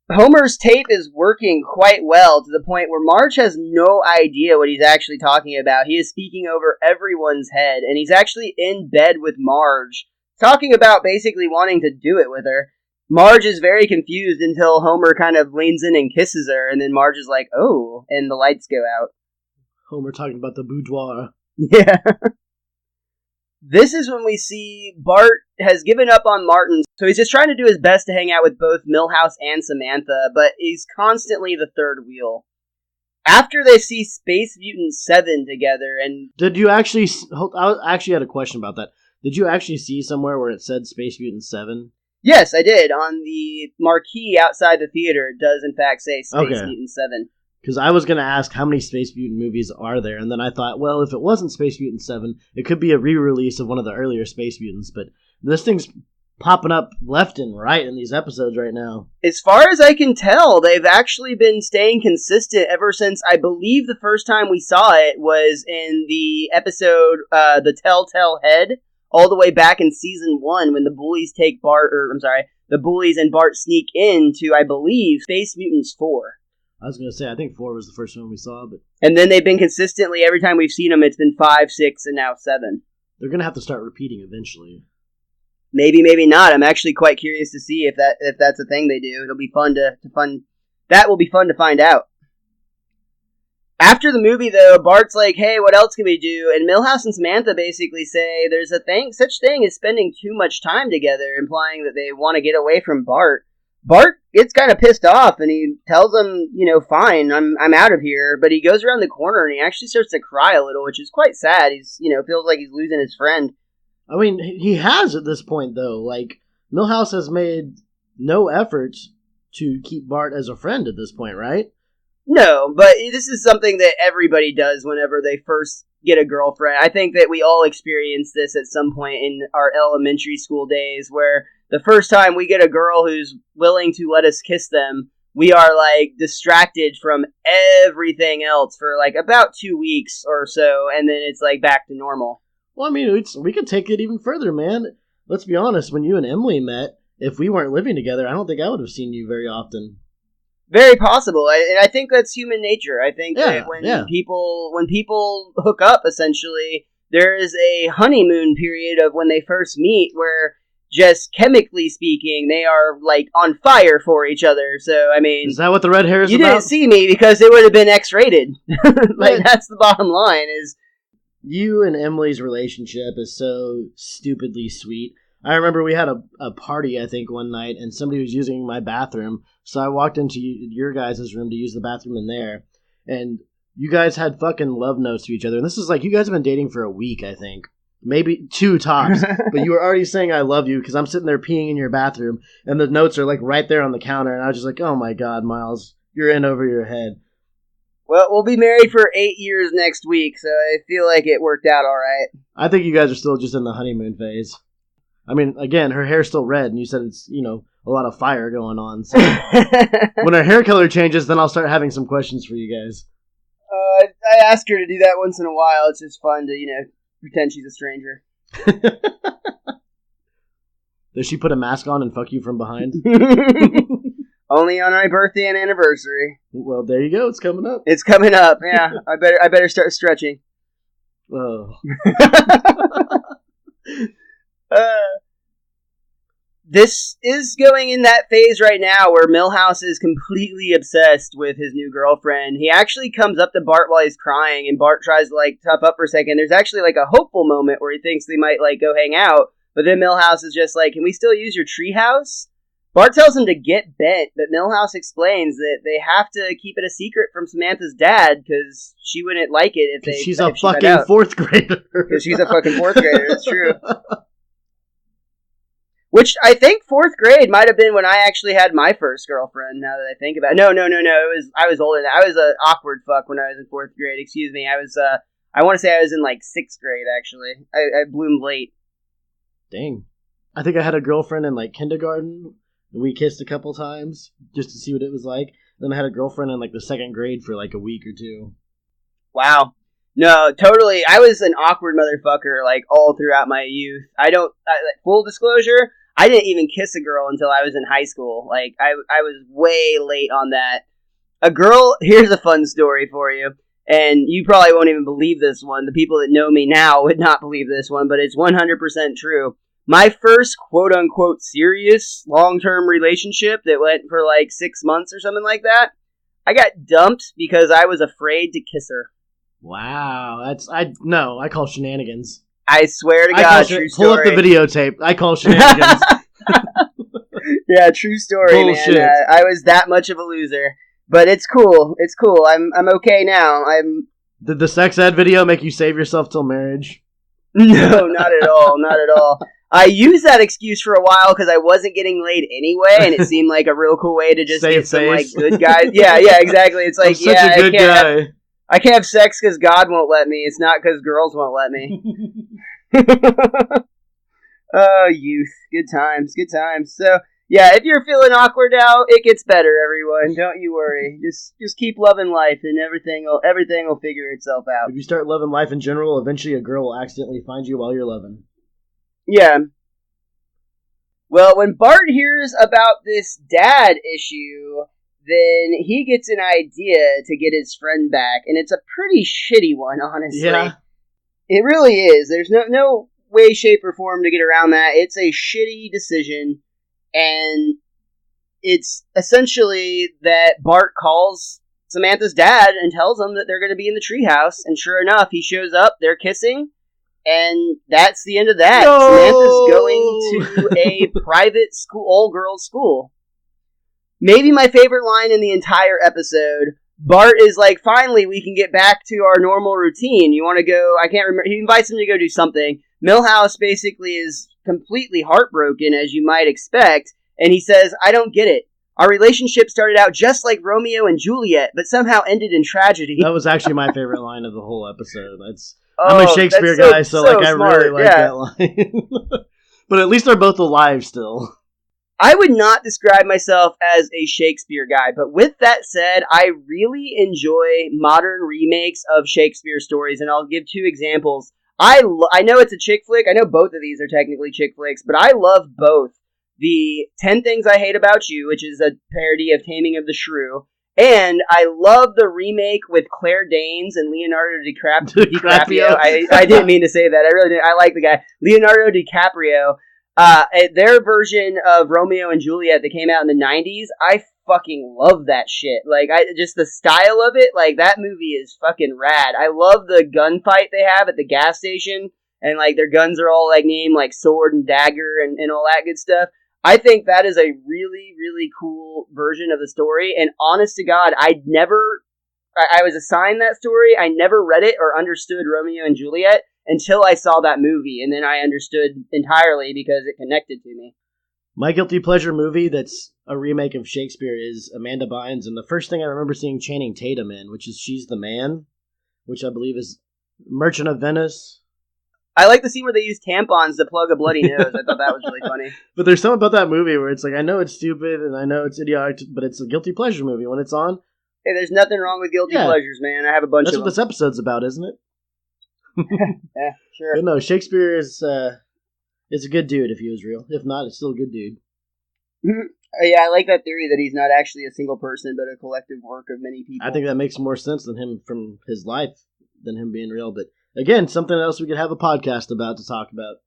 Homer's tape is working quite well to the point where Marge has no idea what he's actually talking about. He is speaking over everyone's head, and he's actually in bed with Marge, talking about basically wanting to do it with her. Marge is very confused until Homer kind of leans in and kisses her, and then Marge is like, oh, and the lights go out. Homer talking about the boudoir. Yeah. This is when we see Bart has given up on Martin, so he's just trying to do his best to hang out with both Milhouse and Samantha, but he's constantly the third wheel. After they see Space Mutant 7 together, and... Did you actually... I actually had a question about that. Did you actually see somewhere where it said Space Mutant 7? Yes, I did. On the marquee outside the theater, it does in fact say Space Mutant 7. Because I was going to ask how many Space Mutant movies are there, and then I thought, well, if it wasn't Space Mutant 7, it could be a re-release of one of the earlier Space Mutants, but this thing's popping up left and right in these episodes right now. As far as I can tell, they've actually been staying consistent ever since, I believe the first time we saw it was in the episode, The Telltale Head, all the way back in Season 1 when the bullies the bullies and Bart sneak into, I believe, Space Mutants 4. I was going to say, I think 4 was the first one we saw, but... And then they've been consistently, every time we've seen them, it's been 5, 6, and now 7. They're going to have to start repeating eventually. Maybe, maybe not. I'm actually quite curious to see if that's a thing they do. It'll be fun that will be fun to find out. After the movie, though, Bart's like, hey, what else can we do? And Milhouse and Samantha basically say there's such thing as spending too much time together, implying that they want to get away from Bart. Bart gets kind of pissed off, and he tells them, fine, I'm out of here. But he goes around the corner, and he actually starts to cry a little, which is quite sad. He's, feels like he's losing his friend. I mean, he has at this point, though. Like, Milhouse has made no effort to keep Bart as a friend at this point, right? No, but this is something that everybody does whenever they first get a girlfriend. I think that we all experience this at some point in our elementary school days, where the first time we get a girl who's willing to let us kiss them, we are, like, distracted from everything else for, like, about 2 weeks or so, and then it's, like, back to normal. Well, I mean, we could take it even further, man. Let's be honest, when you and Emily met, if we weren't living together, I don't think I would have seen you very often. Very possible, and I think that's human nature. I think that when people hook up, essentially, there is a honeymoon period of when they first meet where, just chemically speaking, they are, like, on fire for each other. So, I mean... Is that what the red hair is about? You didn't see me because it would have been X-rated. That's the bottom line, is... You and Emily's relationship is so stupidly sweet. I remember we had a party, I think, one night, and somebody was using my bathroom, so I walked into your guys' room to use the bathroom in there, and you guys had fucking love notes to each other, and this is like, you guys have been dating for a week, I think. maybe 2 tops. But you were already saying I love you because I'm sitting there peeing in your bathroom, and the notes are like right there on the counter, and I was just like, oh my God, Miles, you're in over your head. Well, we'll be married for 8 years next week, so I feel like it worked out all right. I think you guys are still just in the honeymoon phase. I mean, again, her hair's still red, and you said it's, a lot of fire going on. So when her hair color changes, then I'll start having some questions for you guys. I ask her to do that once in a while. It's just fun to, pretend she's a stranger. Does she put a mask on and fuck you from behind? Only on my birthday and anniversary. Well, there you go. It's coming up. It's coming up. Yeah, I better start stretching. Oh. This is going in that phase right now where Milhouse is completely obsessed with his new girlfriend. He actually comes up to Bart while he's crying, and Bart tries to tough up for a second. There's actually a hopeful moment where he thinks they might go hang out, but then Milhouse is just like, "Can we still use your treehouse?" Bart tells him to get bent, but Milhouse explains that they have to keep it a secret from Samantha's dad because she wouldn't like it if she's a fucking 4th grader. Because she's a fucking 4th grader. That's true. Which I think 4th grade might have been when I actually had my first girlfriend. Now that I think about it, no. I was older. I was an awkward fuck when I was in 4th grade. Excuse me. I was. I want to say I was in 6th grade. Actually, I bloomed late. Dang. I think I had a girlfriend in kindergarten. We kissed a couple times just to see what it was like. Then I had a girlfriend in the 2nd grade for a week or 2. Wow. No, totally. I was an awkward motherfucker all throughout my youth. Full disclosure, I didn't even kiss a girl until I was in high school. I was way late on that. Here's a fun story for you. And you probably won't even believe this one. The people that know me now would not believe this one, but it's 100% true. My first quote-unquote serious long-term relationship that went for 6 months or something like that, I got dumped because I was afraid to kiss her. Wow, I call shenanigans. I swear to God, true story. Pull up the videotape. I call shenanigans. Yeah, true story, Bullshit. Man. I was that much of a loser. But it's cool. It's cool. I'm okay now. Did the sex ed video make you save yourself till marriage? No, not at all. Not at all. I used that excuse for a while because I wasn't getting laid anyway, and it seemed like a real cool way to just get some good guys. Yeah, exactly. It's I'm such a good guy. I can't have sex because God won't let me. It's not because girls won't let me. Oh, youth. Good times. Good times. So, yeah, if you're feeling awkward now, it gets better, everyone. Don't you worry. Just keep loving life, and everything will figure itself out. If you start loving life in general, eventually a girl will accidentally find you while you're loving. Yeah. Well, when Bart hears about this dad issue, then he gets an idea to get his friend back, and it's a pretty shitty one, honestly. Yeah. It really is. There's no way, shape, or form to get around that. It's a shitty decision, and it's essentially that Bart calls Samantha's dad and tells him that they're going to be in the treehouse, and sure enough, he shows up, they're kissing, and that's the end of that. No! Samantha's going to a private school, all-girls school. Maybe my favorite line in the entire episode, Bart is like, finally, we can get back to our normal routine. You want to go, I can't remember, he invites him to go do something. Milhouse basically is completely heartbroken, as you might expect, and he says, I don't get it. Our relationship started out just like Romeo and Juliet, but somehow ended in tragedy. That was actually my favorite line of the whole episode. I'm a Shakespeare guy, so I really like that line. But at least they're both alive still. I would not describe myself as a Shakespeare guy, but with that said, I really enjoy modern remakes of Shakespeare stories, and I'll give 2 examples. I know it's a chick flick. I know both of these are technically chick flicks, but I love both. The 10 Things I Hate About You, which is a parody of Taming of the Shrew, and I love the remake with Claire Danes and Leonardo DiCaprio. I didn't mean to say that. I really didn't. I like the guy. Leonardo DiCaprio. Their version of Romeo and Juliet that came out in the 90s, I fucking love that shit. Just the style of it, that movie is fucking rad. I love the gunfight they have at the gas station, and their guns are all named sword and dagger and all that good stuff. I think that is a really, really cool version of the story, and honest to God, I was assigned that story, I never read it or understood Romeo and Juliet, until I saw that movie, and then I understood entirely because it connected to me. My guilty pleasure movie that's a remake of Shakespeare is Amanda Bynes, and the first thing I remember seeing Channing Tatum in, which is She's the Man, which I believe is Merchant of Venice. I like the scene where they use tampons to plug a bloody nose. I thought that was really funny. But there's something about that movie where it's like, I know it's stupid and I know it's idiotic, but it's a guilty pleasure movie. When it's on, hey, there's nothing wrong with guilty pleasures, man. I have a bunch of them. That's what this episode's about, isn't it? Yeah, sure. But no, Shakespeare is a good dude if he was real. If not, it's still a good dude. Yeah, I like that theory that he's not actually a single person, but a collective work of many people. I think that makes more sense than him from his life than him being real. But again, something else we could have a podcast about to talk about.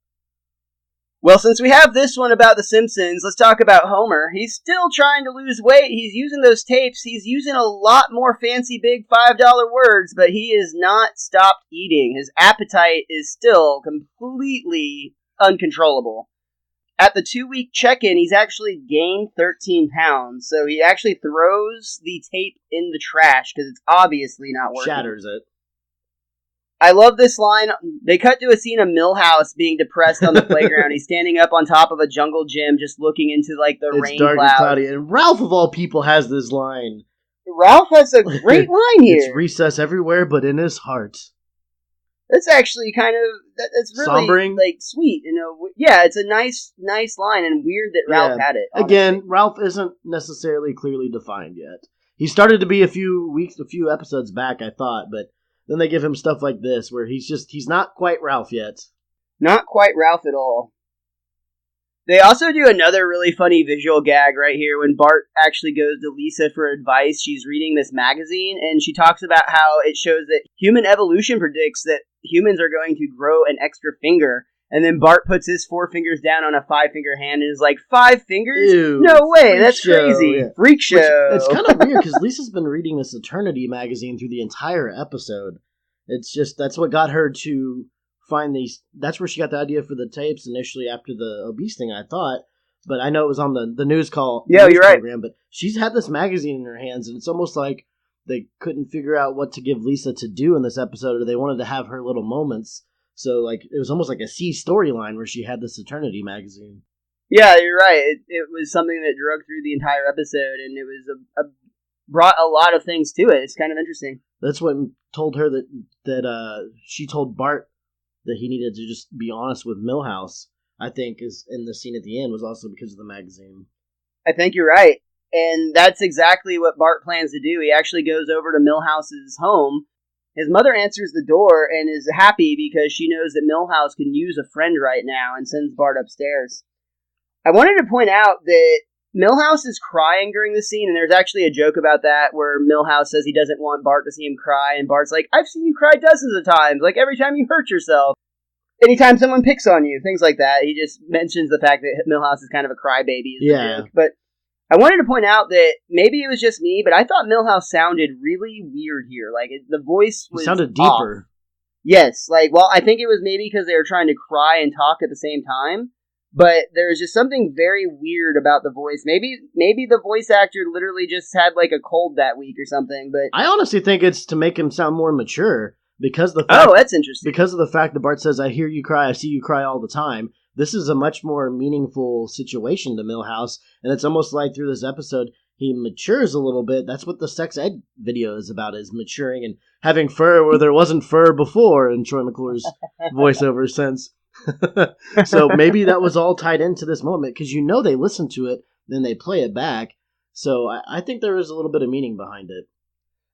Well, since we have this one about the Simpsons, let's talk about Homer. He's still trying to lose weight. He's using those tapes. He's using a lot more fancy big $5 words, but he has not stopped eating. His appetite is still completely uncontrollable. At the 2-week check-in, he's actually gained 13 pounds, so he actually throws the tape in the trash because it's obviously not working. Shatters it. I love this line. They cut to a scene of Milhouse being depressed on the playground. He's standing up on top of a jungle gym just looking into like the rain dark cloud. And cloudy. And Ralph, of all people, has this line. Ralph has a great line here. It's recess everywhere but in his heart. That's actually kind of, that's really sombering, like sweet, you know. Yeah, it's a nice line and weird that Ralph had it. Honestly. Again, Ralph isn't necessarily clearly defined yet. He started to be a few episodes back, I thought, but then they give him stuff like this where he's not quite Ralph yet. Not quite Ralph at all. They also do another really funny visual gag right here when Bart actually goes to Lisa for advice. She's reading this magazine, and she talks about how it shows that human evolution predicts that humans are going to grow an extra finger. And then Bart puts his 4 fingers down on a 5-finger hand and is like, 5 fingers? Ew, no way, that's crazy. Yeah. Freak show. It's kind of weird because Lisa's been reading this Eternity magazine through the entire episode. It's just, that's what got her to find these. That's where she got the idea for the tapes initially after the obese thing, I thought. But I know it was on the news call. Yeah, you're right. Program, but she's had this magazine in her hands, and it's almost like they couldn't figure out what to give Lisa to do in this episode, or they wanted to have her little moments. So, like, it was almost like a C storyline where she had this Eternity magazine. Yeah, you're right. It was something that drug through the entire episode, and it was brought a lot of things to it. It's kind of interesting. That's what told her that she told Bart that he needed to just be honest with Milhouse, I think, is in the scene at the end, was also because of the magazine. I think you're right. And that's exactly what Bart plans to do. He actually goes over to Milhouse's home. His mother answers the door and is happy because she knows that Milhouse can use a friend right now and sends Bart upstairs. I wanted to point out that Milhouse is crying during the scene, and there's actually a joke about that where Milhouse says he doesn't want Bart to see him cry, and Bart's like, I've seen you cry dozens of times, like every time you hurt yourself. Anytime someone picks on you, things like that. He just mentions the fact that Milhouse is kind of a crybaby as a joke. But I wanted to point out that maybe it was just me, but I thought Milhouse sounded really weird here. Like, the voice was sounded deeper. Off. Yes, like, well, I think it was maybe because they were trying to cry and talk at the same time. But there was just something very weird about the voice. Maybe the voice actor literally just had like a cold that week or something. But I honestly think it's to make him sound more mature because the fact, that's interesting. Because of the fact that Bart says, "I hear you cry, I see you cry all the time." This is a much more meaningful situation to Milhouse, and it's almost like through this episode he matures a little bit. That's what the sex ed video is about: is maturing and having fur where there wasn't fur before in Troy McClure's voiceover sense. So maybe that was all tied into this moment because they listen to it, then they play it back. So I think there is a little bit of meaning behind it.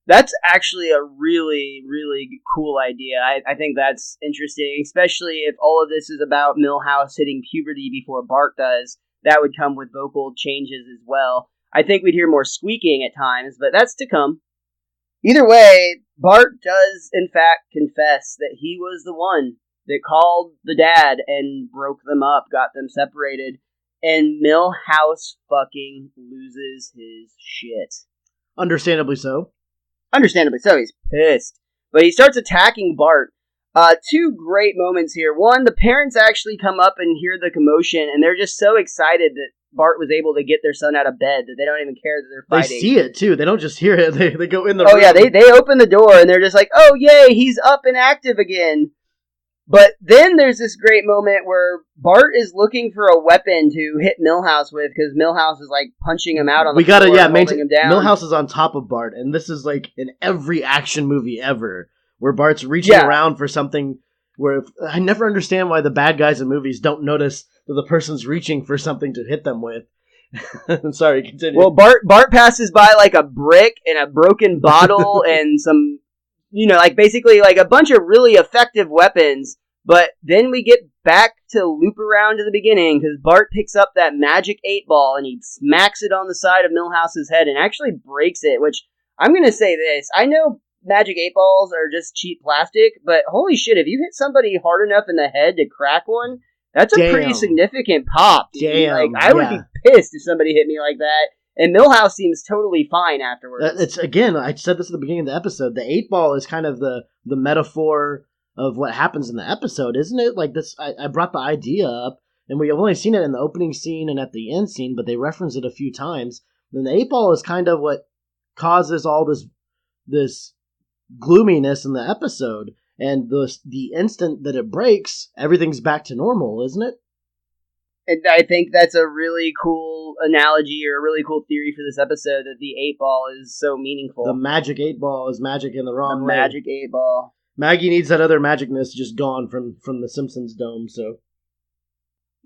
That's actually a really, really cool idea. I think that's interesting, especially if all of this is about Milhouse hitting puberty before Bart does. That would come with vocal changes as well. I think we'd hear more squeaking at times, but that's to come. Either way, Bart does in fact confess that he was the one that called the dad and broke them up, got them separated, and Milhouse fucking loses his shit. Understandably so. Understandably so, he's pissed. But he starts attacking Bart. 2 great moments here. One, the parents actually come up and hear the commotion, and they're just so excited that Bart was able to get their son out of bed that they don't even care that they're fighting. They see it, too. They don't just hear it. They go in the room. Oh, yeah, they open the door, and they're just like, oh, yay, he's up and active again. But then there's this great moment where Bart is looking for a weapon to hit Milhouse with because Milhouse is like punching him out on the floor and holding him down. Milhouse is on top of Bart, and this is like in every action movie ever where Bart's reaching around for something. I never understand why the bad guys in movies don't notice that the person's reaching for something to hit them with. I'm sorry, continue. Well, Bart passes by like a brick and a broken bottle and some, like basically like a bunch of really effective weapons. But then we get back to loop around to the beginning because Bart picks up that magic 8-ball and he smacks it on the side of Milhouse's head and actually breaks it, which I'm going to say this. I know magic 8-balls are just cheap plastic, but holy shit, if you hit somebody hard enough in the head to crack one, that's a pretty significant pop. Dude. Damn, I would be pissed if somebody hit me like that. And Milhouse seems totally fine afterwards. It's again, I said this at the beginning of the episode. The 8-ball is kind of the metaphor of what happens in the episode, isn't it? Like this, I brought the idea up, and we have only seen it in the opening scene and at the end scene, but they reference it a few times. And the 8-ball is kind of what causes all this gloominess in the episode. And the instant that it breaks, everything's back to normal, isn't it? And I think that's a really cool analogy or a really cool theory for this episode, that the 8-ball is so meaningful. The magic 8-ball is magic in the wrong way. The magic 8-ball. Maggie needs that other magicness just gone from the Simpsons dome, so.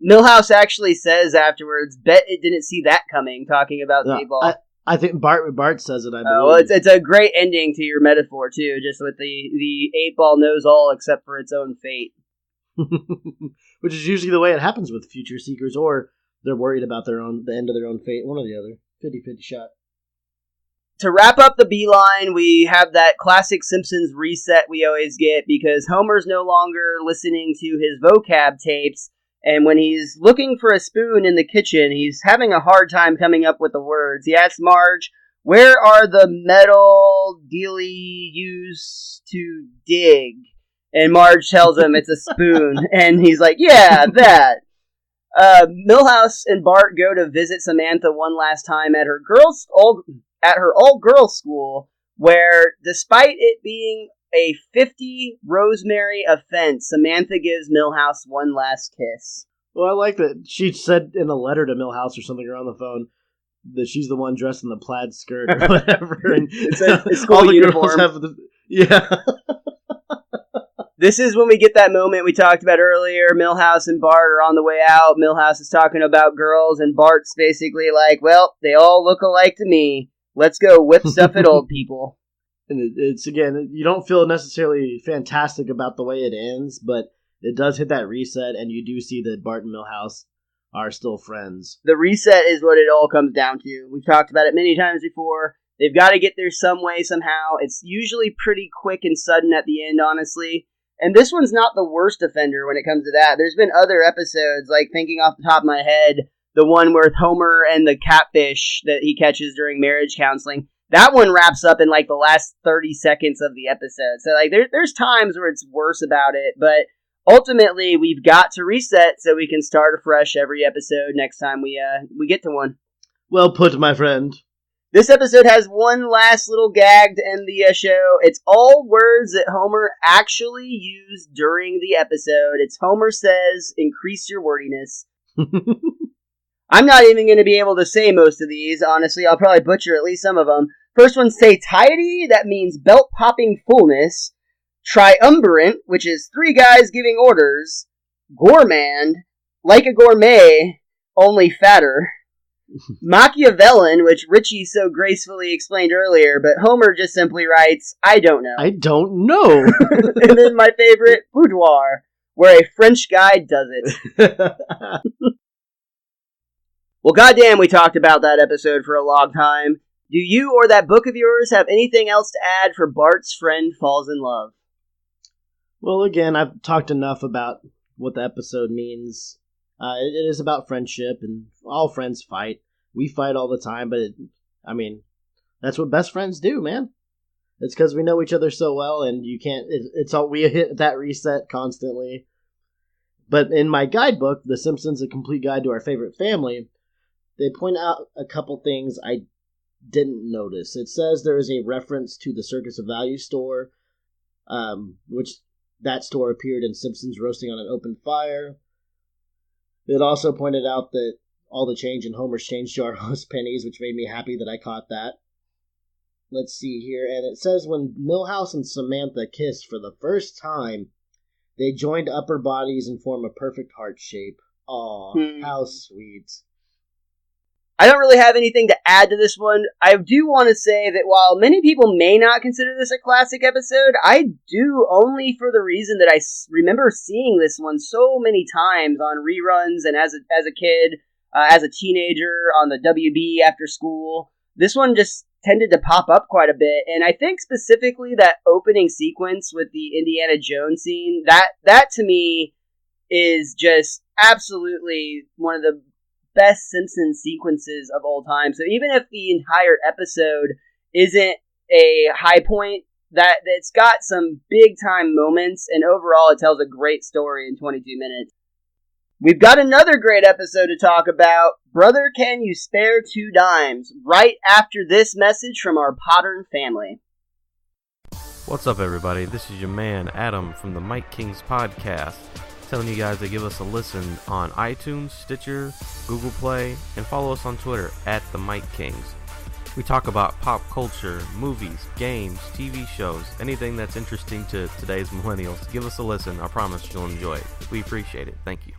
Milhouse actually says afterwards, bet it didn't see that coming, talking about the 8-ball. I think Bart says it, I believe. Well, it's a great ending to your metaphor, too, just with the 8-ball knows all except for its own fate. Which is usually the way it happens with future seekers, or they're worried about the end of their own fate, one or the other. 50-50 shot. To wrap up the beeline, we have that classic Simpsons reset we always get, because Homer's no longer listening to his vocab tapes, and when he's looking for a spoon in the kitchen, he's having a hard time coming up with the words. He asks Marge, where are the metal dealy used to dig? And Marge tells him it's a spoon, and he's like, yeah, that. Milhouse and Bart go to visit Samantha one last time at her old girls' school, where, despite it being a 50 Rosemary offense, Samantha gives Milhouse one last kiss. Well, I like that she said in a letter to Milhouse or something or on the phone that she's the one dressed in the plaid skirt or whatever. And it's school all the uniform. Girls have yeah. This is when we get that moment we talked about earlier. Milhouse and Bart are on the way out. Milhouse is talking about girls, and Bart's basically like, well, they all look alike to me. Let's go whip stuff at old people. And it's, again, you don't feel necessarily fantastic about the way it ends, but it does hit that reset, and you do see that Bart and Milhouse are still friends. The reset is what it all comes down to. We've talked about it many times before. They've got to get there some way, somehow. It's usually pretty quick and sudden at the end, honestly. And this one's not the worst offender when it comes to that. There's been other episodes, like thinking off the top of my head, the one with Homer and the catfish that he catches during marriage counseling. That one wraps up in like the last 30 seconds of the episode. So like there's times where it's worse about it, but ultimately we've got to reset so we can start afresh every episode next time we get to one. Well put, my friend. This episode has one last little gag to end the show. It's all words that Homer actually used during the episode. It's Homer says, increase your wordiness. I'm not even going to be able to say most of these. Honestly, I'll probably butcher at least some of them. First one, satiety. That means belt-popping fullness. Triumvirate, which is 3 guys giving orders. Gourmand, like a gourmet, only fatter. Machiavellian, which Richie so gracefully explained earlier, but Homer just simply writes, I don't know. I don't know. And then my favorite, boudoir, where a French guy does it. Well, goddamn, we talked about that episode for a long time. Do you or that book of yours have anything else to add for Bart's friend falls in love? Well, again, I've talked enough about what the episode means. It is about friendship, and all friends fight. We fight all the time, but that's what best friends do, man. It's because we know each other so well, and you can't. It's all we hit that reset constantly. But in my guidebook, The Simpsons: A Complete Guide to Our Favorite Family, they point out a couple things I didn't notice. It says there is a reference to the Circus of Value store, which that store appeared in Simpsons roasting on an open fire. It also pointed out that all the change in Homer's change jar was pennies, which made me happy that I caught that. Let's see here, and it says when Milhouse and Samantha kissed for the first time, they joined upper bodies and form a perfect heart shape. Aw, how sweet. I don't really have anything to add to this one. I do want to say that while many people may not consider this a classic episode, I do, only for the reason that I remember seeing this one so many times on reruns and as a kid, as a teenager, on the WB after school. This one just tended to pop up quite a bit, and I think specifically that opening sequence with the Indiana Jones scene, that to me is just absolutely one of the best Simpsons sequences of all time. So even if the entire episode isn't a high point, that's got some big time moments, and overall it tells a great story in 22 minutes. We've got another great episode to talk about, Brother Can You Spare 2 Dimes, right after this message from our Pottern family. What's up, everybody? This is your man Adam from the Mike Kings podcast, telling you guys to give us a listen on iTunes, Stitcher, Google Play, and follow us on Twitter at the Mike Kings. We talk about pop culture, movies, games, TV shows, anything that's interesting to today's millennials. Give us a listen. I promise you'll enjoy it. We appreciate it. Thank you.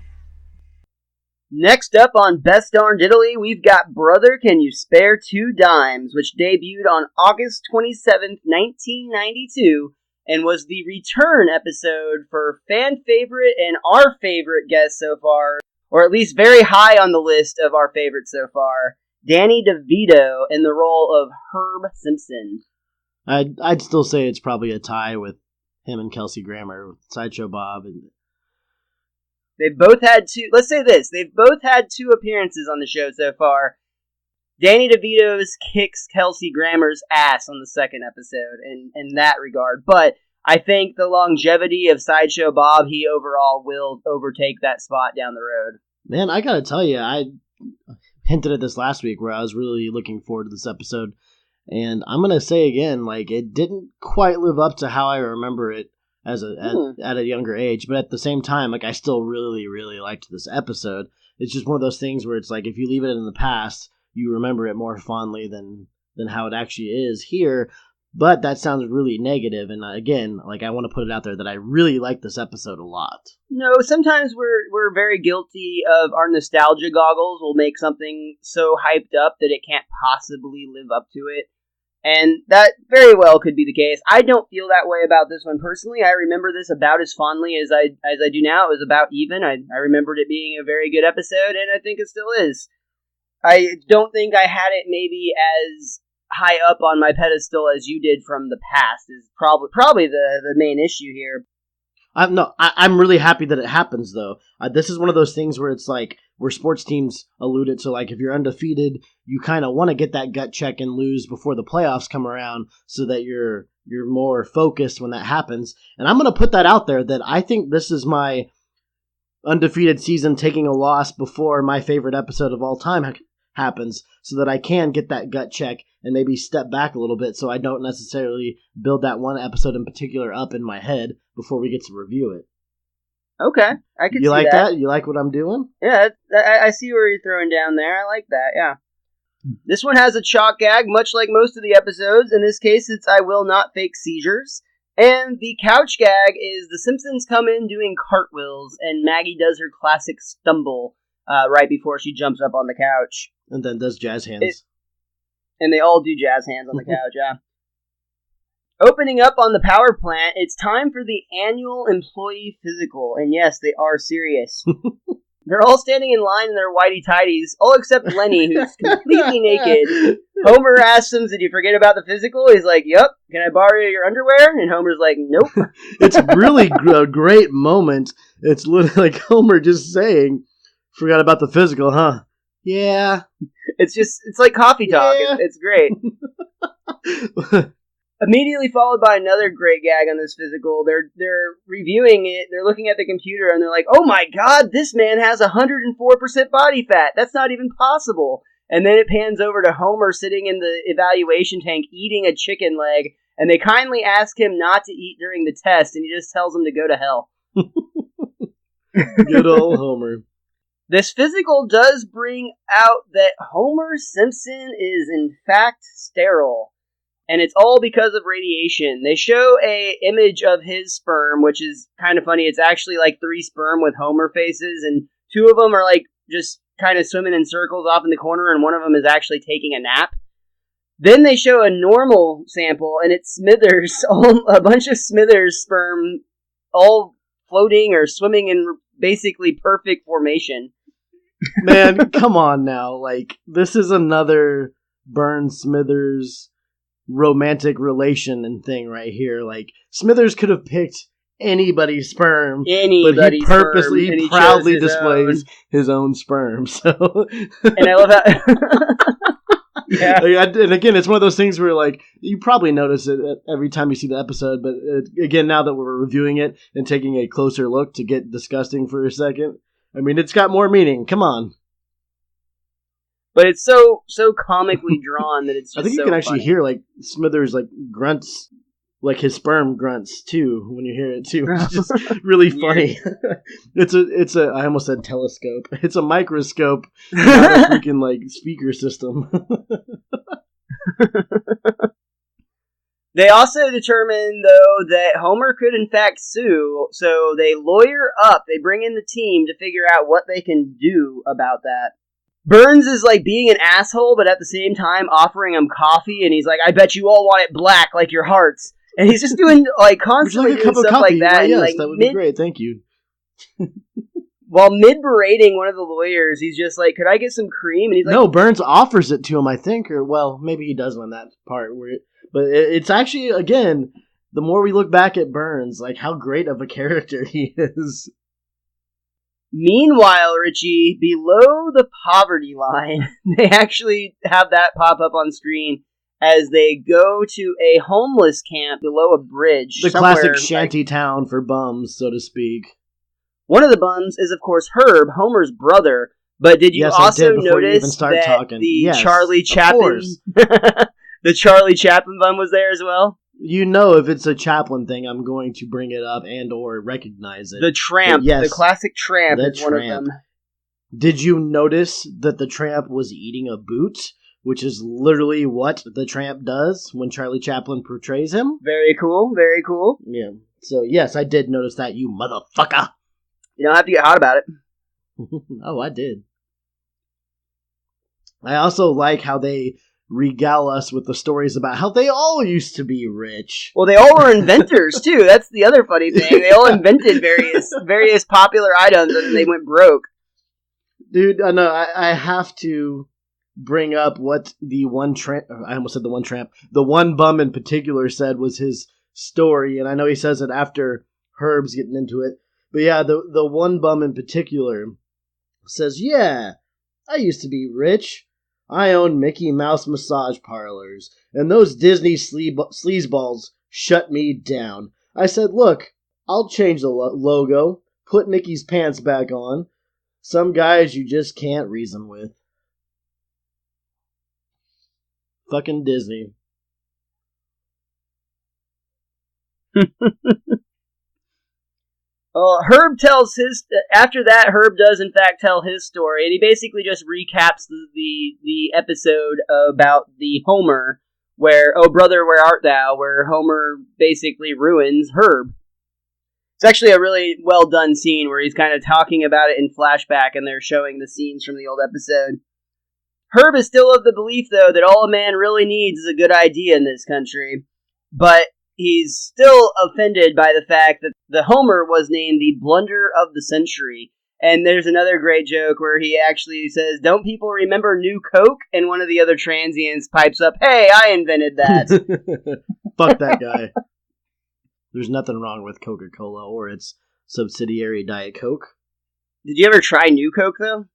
Next up on Best Darn Diddly, we've got Brother Can You Spare 2 Dimes, which debuted on August 27th, 1992, and was the return episode for fan favorite and our favorite guest so far, or at least very high on the list of our favorites so far, Danny DeVito in the role of Herb Simpson. I'd still say it's probably a tie with him and Kelsey Grammer, with Sideshow Bob. And they've both had they've both had 2 appearances on the show so far. Danny DeVito's kicks Kelsey Grammer's ass on the second episode in that regard, but I think the longevity of Sideshow Bob, he overall will overtake that spot down the road. Man, I gotta tell you, I hinted at this last week where I was really looking forward to this episode, and I'm gonna say again, like, it didn't quite live up to how I remember it at a younger age, but at the same time, like, I still really, really liked this episode. It's just one of those things where it's like, if you leave it in the past, you remember it more fondly than how it actually is here. But that sounds really negative, and again, like, I want to put it out there that I really like this episode a lot. No, sometimes we're very guilty of our nostalgia goggles. We'll make something so hyped up that it can't possibly live up to it, and that very well could be the case. I don't feel that way about this one personally. I remember this about as fondly as I do now. It was about even. I remembered it being a very good episode, and I think it still is. I don't think I had it maybe as high up on my pedestal as you did from the past is probably the main issue here. I'm really happy that it happens, though. This is one of those things where it's like, where sports teams alluded to, like, if you're undefeated, you kind of want to get that gut check and lose before the playoffs come around so that you're more focused when that happens. And I'm going to put that out there that I think this is my undefeated season taking a loss before my favorite episode of all time happens, so that I can get that gut check and maybe step back a little bit so I don't necessarily build that one episode in particular up in my head before we get to review it. Okay, I can see that. You like that? You like what I'm doing? Yeah, I see where you're throwing down there. I like that, yeah. This one has a chalk gag, much like most of the episodes. In this case, it's I will not fake seizures. And the couch gag is the Simpsons come in doing cartwheels, and Maggie does her classic stumble right before she jumps up on the couch. And then does jazz hands. And they all do jazz hands on the couch, yeah. Opening up on the power plant, it's time for the annual employee physical. And yes, they are serious. They're all standing in line in their whitey-tighties, all except Lenny, who's completely naked. Homer asks him, did you forget about the physical? He's like, yep, can I borrow your underwear? And Homer's like, nope. It's really a great moment. It's literally like Homer just saying, forgot about the physical, huh? Yeah. It's like coffee talk. Yeah. It's great. Immediately followed by another great gag on this physical. They're reviewing it. They're looking at the computer and they're like, "Oh my God, this man has 104% body fat. That's not even possible." And then it pans over to Homer sitting in the evaluation tank eating a chicken leg, and they kindly ask him not to eat during the test, and he just tells them to go to hell. Good old Homer. This physical does bring out that Homer Simpson is in fact sterile, and it's all because of radiation. They show a image of his sperm, which is kind of funny. It's actually like 3 sperm with Homer faces, and 2 of them are like just kind of swimming in circles off in the corner, and one of them is actually taking a nap. Then they show a normal sample, and it's Smithers, a bunch of Smithers sperm, all floating or swimming in basically perfect formation. Man, come on now. Like, this is another Burns-Smithers romantic relation and thing right here. Like, Smithers could have picked anybody's sperm, but he purposely, he proudly displays his own sperm. So, and I love how... Yeah. And again, it's one of those things where, like, you probably notice it every time you see the episode, but again, now that we're reviewing it and taking a closer look to get disgusting for a second, I mean, it's got more meaning. Come on. But it's so comically drawn that it's just I think you can actually hear, like, Smithers, like, grunts, like his sperm grunts, too, when you hear it, too. It's just really funny. It's a, I almost said telescope. It's a microscope, not a freaking, like, speaker system. They also determine, though, that Homer could in fact sue, so they lawyer up. They bring in the team to figure out what they can do about that. Burns is like being an asshole, but at the same time offering him coffee, and he's like, I bet you all want it black like your hearts. And he's just doing, like, constantly doing stuff like that. Yes, and, like, that would be great, thank you. While mid-berating one of the lawyers, he's just like, could I get some cream? And he's like, no, Burns offers it to him, I think, or, well, maybe he does on that part where but it's actually, again, the more we look back at Burns, like, how great of a character he is. Meanwhile, Richie, below the poverty line, they actually have that pop up on screen as they go to a homeless camp below a bridge. The classic shanty town for bums, so to speak. One of the bums is, of course, Herb, Homer's brother. But did you also notice that the Charlie Chaplin... The Charlie Chaplin bum was there as well? You know, if it's a Chaplin thing, I'm going to bring it up and or recognize it. The Tramp, the classic Tramp is one of them. Did you notice that the Tramp was eating a boot, which is literally what the Tramp does when Charlie Chaplin portrays him? Very cool, very cool. Yeah, so yes, I did notice that, you motherfucker. You don't have to get hot about it. Oh, I did. I also like how they regale us with the stories about how they all used to be rich. Well, they all were inventors, too. That's the other funny thing. They all invented various popular items and they went broke. Dude, I know, I have to bring up what the one tramp, I almost said the one tramp, the one bum in particular said was his story, and I know he says it after Herb's getting into it, but yeah, the one bum in particular says, yeah, I used to be rich. I own Mickey Mouse massage parlors, and those Disney sleazeballs shut me down. I said, look, I'll change the logo, put Mickey's pants back on. Some guys you just can't reason with. Fucking Disney. Herb tells his... After that, Herb does, in fact, tell his story, and he basically just recaps the episode about the Homer, where, oh, brother, where art thou, where Homer basically ruins Herb. It's actually a really well-done scene where he's kind of talking about it in flashback, and they're showing the scenes from the old episode. Herb is still of the belief, though, that all a man really needs is a good idea in this country, but he's still offended by the fact that the Homer was named the blunder of the century. And there's another great joke where he actually says, don't people remember New Coke? And one of the other transients pipes up, hey, I invented that. Fuck that guy. There's nothing wrong with Coca-Cola or its subsidiary Diet Coke. Did you ever try New Coke, though?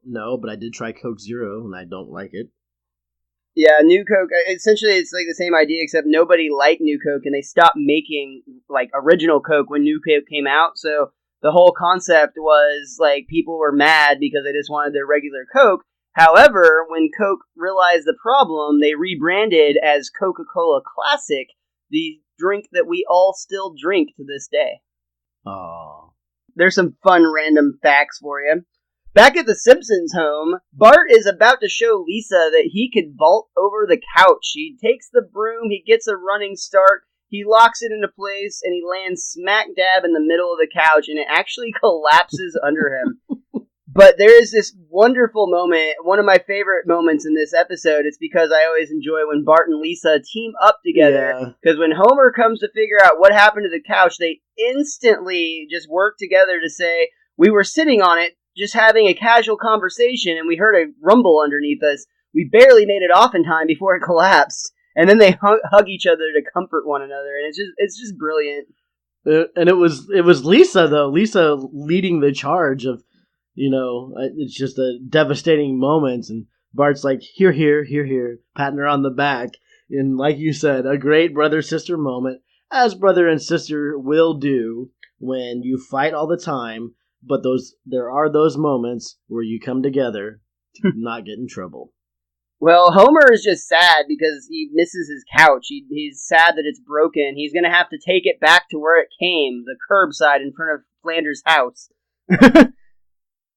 No, but I did try Coke Zero, and I don't like it. Yeah, New Coke, essentially it's like the same idea, except nobody liked New Coke, and they stopped making, like, original Coke when New Coke came out, so the whole concept was, like, people were mad because they just wanted their regular Coke, However, when Coke realized the problem, they rebranded as Coca-Cola Classic, the drink that we all still drink to this day. Oh. There's some fun random facts for you. Back at the Simpsons home, Bart is about to show Lisa that he could vault over the couch. He takes the broom, he gets a running start, he locks it into place, and he lands smack dab in the middle of the couch, and it actually collapses under him. But there is this wonderful moment, one of my favorite moments in this episode. It's because I always enjoy when Bart and Lisa team up together. Because when Homer comes to figure out what happened to the couch, they instantly just work together to say, we were sitting on it, just having a casual conversation, and we heard a rumble underneath us. We barely made it off in time before it collapsed. And then they hug each other to comfort one another, and it's just brilliant. And it was Lisa, though. Lisa leading the charge of, it's just a devastating moment, and Bart's like, here, patting her on the back. And like you said, a great brother-sister moment, as brother and sister will do when you fight all the time, but there are those moments where you come together to not get in trouble. Well, Homer is just sad because he misses his couch. He's sad that it's broken. He's going to have to take it back to where it came, the curbside in front of Flanders' house.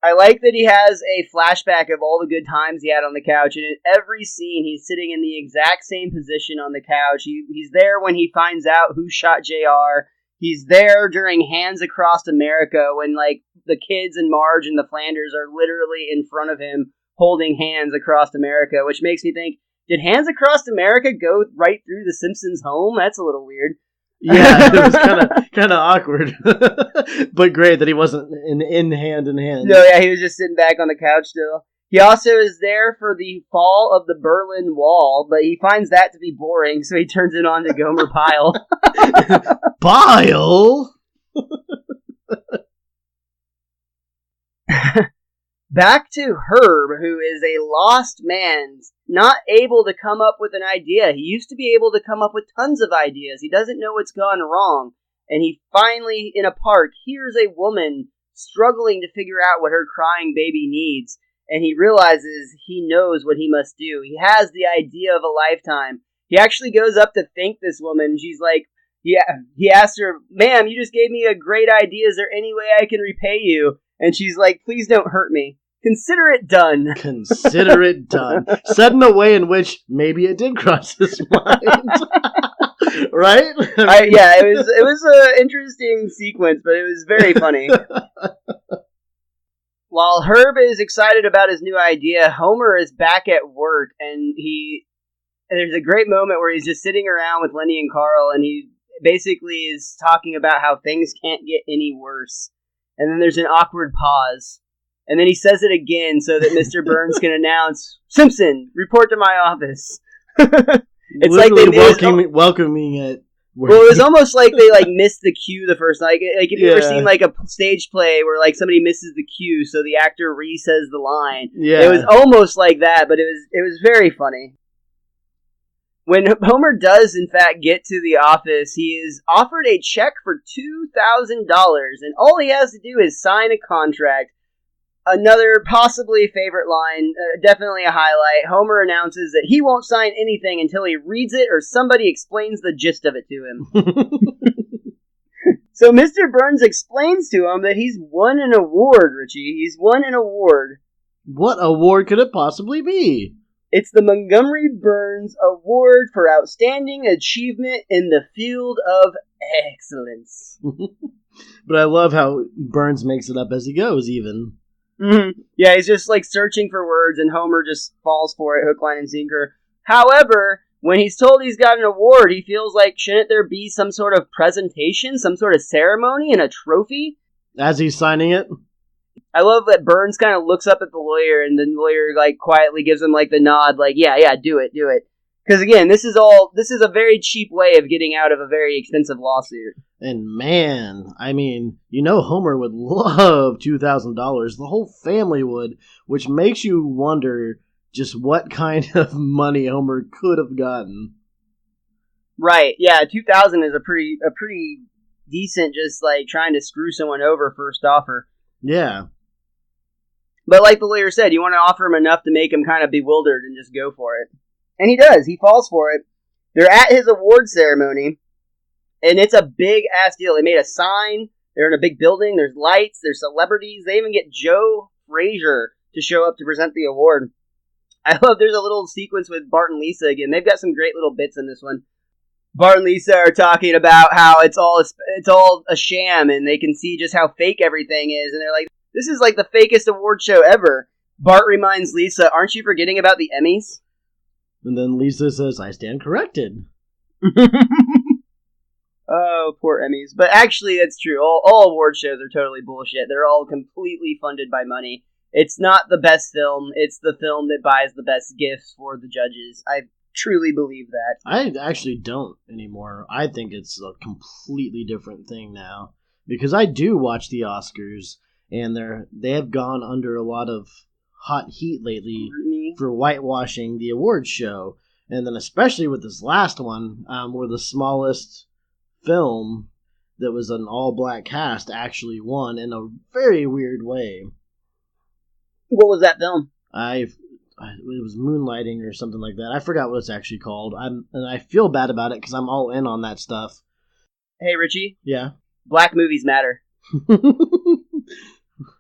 I like that he has a flashback of all the good times he had on the couch, and in every scene he's sitting in the exact same position on the couch. He's there when he finds out who shot JR. He's there during Hands Across America when, like, the kids and Marge and the Flanders are literally in front of him holding hands across America, which makes me think, did Hands Across America go right through the Simpsons' home? That's a little weird. Yeah, it was kind of awkward, but great that he wasn't in hand. No, yeah, he was just sitting back on the couch still. He also is there for the fall of the Berlin Wall, but he finds that to be boring, so he turns it on to Gomer Pyle. Pyle? Back to Herb, who is a lost man, not able to come up with an idea. He used to be able to come up with tons of ideas. He doesn't know what's gone wrong. And he finally, in a park, hears a woman struggling to figure out what her crying baby needs. And he realizes he knows what he must do. He has the idea of a lifetime. He actually goes up to thank this woman. She's like, he asks her, ma'am, you just gave me a great idea. Is there any way I can repay you? And she's like, please don't hurt me. Consider it done. Consider it done. Said in a way in which maybe it did cross his mind. Right? Yeah, it was an interesting sequence, but it was very funny. While Herb is excited about his new idea, Homer is back at work, and there's a great moment where he's just sitting around with Lenny and Carl, and he basically is talking about how things can't get any worse. And then there's an awkward pause. And then he says it again so that Mr. Burns can announce, Simpson, report to my office. It's literally like welcoming it. Well, it was almost like they missed the cue the first night. Like if you ever seen a stage play where somebody misses the cue, so the actor re-says the line. Yeah. It was almost like that, but it was very funny. When Homer does, in fact, get to the office, he is offered a check for $2,000, and all he has to do is sign a contract. Another possibly favorite line, definitely a highlight. Homer announces that he won't sign anything until he reads it or somebody explains the gist of it to him. So Mr. Burns explains to him that he's won an award, Richie. He's won an award. What award could it possibly be? It's the Montgomery Burns Award for Outstanding Achievement in the Field of Excellence. But I love how Burns makes it up as he goes, even. Mm-hmm. Yeah, he's just searching for words, and Homer just falls for it, hook, line, and sinker. However, when he's told he's got an award, he feels like, shouldn't there be some sort of presentation, some sort of ceremony, and a trophy? As he's signing it? I love that Burns kind of looks up at the lawyer, and the lawyer quietly gives him the nod, yeah, do it. Because again, this is a very cheap way of getting out of a very expensive lawsuit. And man, I mean, Homer would love $2,000. The whole family would, which makes you wonder just what kind of money Homer could have gotten. Right, yeah, 2,000 is a pretty decent, just trying to screw someone over first offer. Yeah. But like the lawyer said, you want to offer him enough to make him kind of bewildered and just go for it. And he does. He falls for it. They're at his award ceremony, and it's a big-ass deal. They made a sign. They're in a big building. There's lights. There's celebrities. They even get Joe Frazier to show up to present the award. I love there's a little sequence with Bart and Lisa again. They've got some great little bits in this one. Bart and Lisa are talking about how it's all a sham, and they can see just how fake everything is. And they're like, this is like the fakest award show ever. Bart reminds Lisa, aren't you forgetting about the Emmys? And then Lisa says, I stand corrected. Oh, poor Emmys. But actually, that's true. All award shows are totally bullshit. They're all completely funded by money. It's not the best film. It's the film that buys the best gifts for the judges. I truly believe that. I actually don't anymore. I think it's a completely different thing now. Because I do watch the Oscars, and they have gone under a lot of hot heat lately for whitewashing the awards show. And then especially with this last one, where the smallest film that was an all-black cast actually won in a very weird way. What was that film? It was Moonlighting or something like that. I forgot what it's actually called. And I feel bad about it because I'm all in on that stuff. Hey, Richie? Yeah? Black movies matter.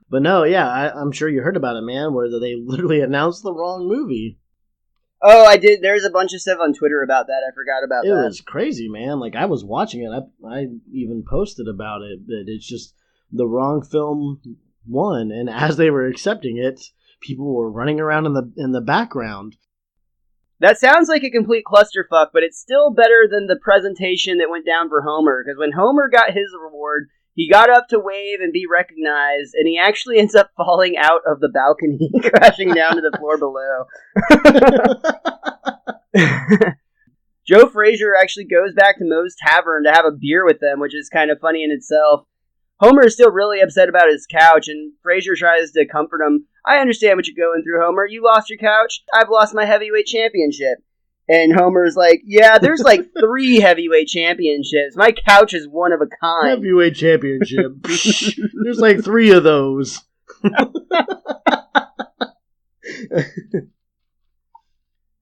But no, yeah, I'm sure you heard about it, man, where they literally announced the wrong movie. Oh, I did. There's a bunch of stuff on Twitter about that. I forgot about that. It was crazy, man. Like, I was watching it. I even posted about it, but it's just the wrong film won. And as they were accepting it, people were running around in the background. That sounds like a complete clusterfuck, but it's still better than the presentation that went down for Homer. Because when Homer got his reward, he got up to wave and be recognized, and he actually ends up falling out of the balcony, crashing down to the floor below. Joe Frazier actually goes back to Moe's Tavern to have a beer with them, which is kind of funny in itself. Homer is still really upset about his couch, and Frazier tries to comfort him. I understand what you're going through, Homer. You lost your couch. I've lost my heavyweight championship. And Homer's like, yeah, there's like 3 heavyweight championships. My couch is one of a kind. Heavyweight championship. There's like 3 of those.